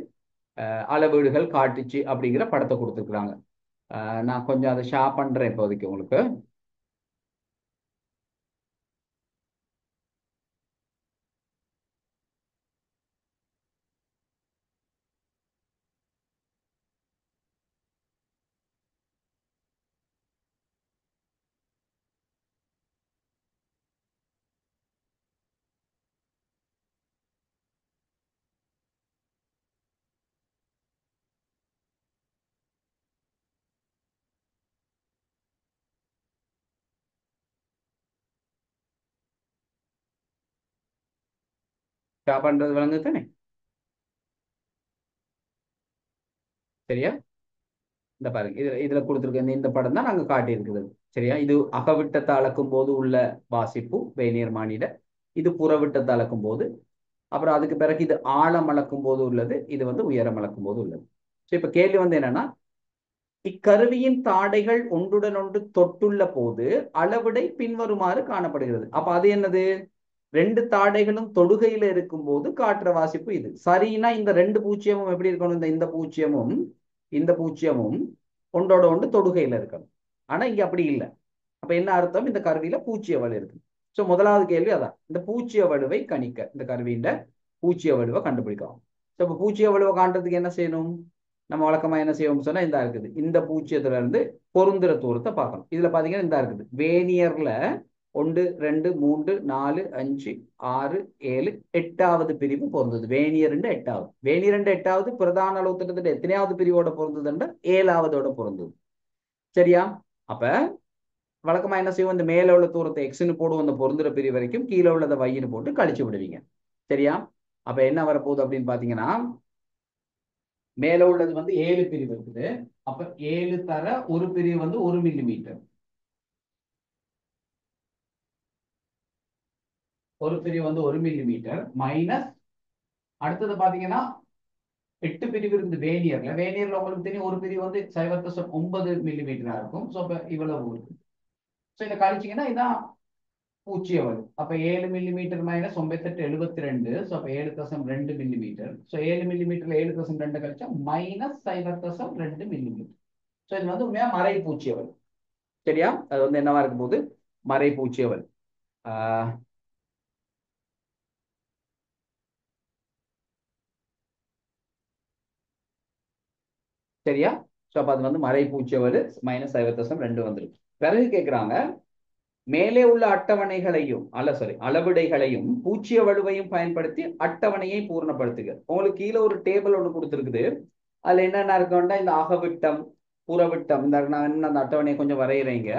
அளவீடுகள் காட்டுச்சு அப்படிங்கிற படத்தை கொடுத்துருக்குறாங்க. நான் கொஞ்சம் அதை ஷேர் பண்றேன் இப்போதைக்கு உங்களுக்கு. ஷேர் பண்றது விளங்கு தானே, சரியா? இந்த பாருங்க, இதுல கொடுத்துருக்க இந்த படம் தான் நாங்க காட்டியிருக்கிறது, சரியா? இது அகவிட்டத்தை அளக்கும் போது உள்ள வாசிப்பு வேனியர் மானிட, இது புறவிட்டத்தை அளக்கும் போது, அப்புறம் அதுக்கு பிறகு இது ஆழம் அளக்கும் போது உள்ளது, இது வந்து உயரம் அளக்கும் போது உள்ளது. ஸோ இப்ப கேள்வி வந்து என்னன்னா, இக்கருவியின் தாடைகள் ஒன்றுடன் ஒன்று தொட்டுள்ள போது அளவிடை பின்வருமாறு காணப்படுகிறது. அப்ப அது என்னது, ரெண்டு தாடைகளும் தொடுகையில இருக்கும் போது காட்டுற வாசிப்பு இது. சரின்னா இந்த ரெண்டு பூச்சியமும் எப்படி இருக்கணும், இந்த பூச்சியமும் இந்த பூச்சியமும் ஒன்றோட ஒன்று தொடுகையில இருக்கணும். ஆனா இங்க அப்படி இல்லை. அப்ப என்ன அர்த்தம், இந்த கருவியில பூச்சிய வலு இருக்கு. சோ முதலாவது கேள்வி அதான், இந்த பூச்சிய வலுவை கணிக்க இந்த கருவியின் பூச்சிய வலுவை கண்டுபிடிக்கலாம். சோ இப்ப பூச்சிய வலுவை காண்றதுக்கு என்ன செய்யணும், நம்ம வழக்கமா என்ன செய்வோம் சொன்னா, இந்த இருக்குது இந்த பூச்சியத்துல இருந்து பொருந்துற தூரத்தை பார்க்கணும். இதுல பாத்தீங்கன்னா இந்த இருக்குது வேனியர்ல 1 2 3 4 5 6 7 8வது பிரிவு பொருந்தது. வேனியர் 8வது, வேனியர் 8வது பிரதான அளவு திட்டத்தட்ட எத்தனையாவது பிரிவோட பொருந்ததுன்னா 7வதோட பொருந்தது, சரியா? அப்ப வழக்கமா என்ன செய்வோம், இந்த மேல உள்ள தூரத்தை எக்ஸ்ன்னு போடுவோம் அந்த பொருந்துற பிரிவு வரைக்கும், கீழே உள்ளதை வைன்னு போட்டு கழிச்சு விடுவீங்க, சரியா? அப்ப என்ன வரப்போகுது அப்படின்னு பாத்தீங்கன்னா, மேல உள்ளது வந்து 7 பிரிவு இருக்குது. அப்ப 7 தர ஒரு பிரிவு வந்து 1 மில்லிமீட்டர், ஒரு பிரிவு வந்து 1 மில்லிமீட்டர் மைனஸ் அடுத்தது பாத்தீங்கன்னா 8 பிரிவு இருந்து வேனியர்ல, வேனியர்ல உங்களுக்கு தெரியும் ஒரு பிரிவு வந்து 0.9 மில்லிமீட்டரா இருக்கும். ஸோ அப்ப இவ்வளவு இருக்கு. ஸோ இதை கழிச்சிங்கன்னா இதான் பூச்சிய வரும். அப்ப 7 மில்லிமீட்டர் மைனஸ் 98 72. ஸோ அப்ப 7.2 மில்லிமீட்டர். ஸோ 7 மில்லிமீட்டர்ல 7.2 கழிச்சா மைனஸ் 0.2 மில்லிமீட்டர். ஸோ இது வந்து உண்மையா மறை பூச்சிய வரும், சரியா? அது வந்து என்னவா இருக்கும் போது மறை பூச்சிய வரும். சரியா? ஸோ அப்ப அது வந்து மறை பூச்சிய வரும் மைனஸ் 0.2 வந்துருக்கு. பிறகு கேட்கிறாங்க, மேலே உள்ள அட்டவணைகளையும் அளவிடைகளையும் பூச்சிய வலுவையும் பயன்படுத்தி அட்டவணையை பூர்ணப்படுத்துக. உங்களுக்கு கீழே ஒரு டேபிள் ஒன்று கொடுத்துருக்குது. அதுல என்னென்ன இருக்குன்னா இந்த அகவிட்டம் புறவிட்டம், இந்த நான் அந்த அட்டவணையை கொஞ்சம் வரைகிறேங்க.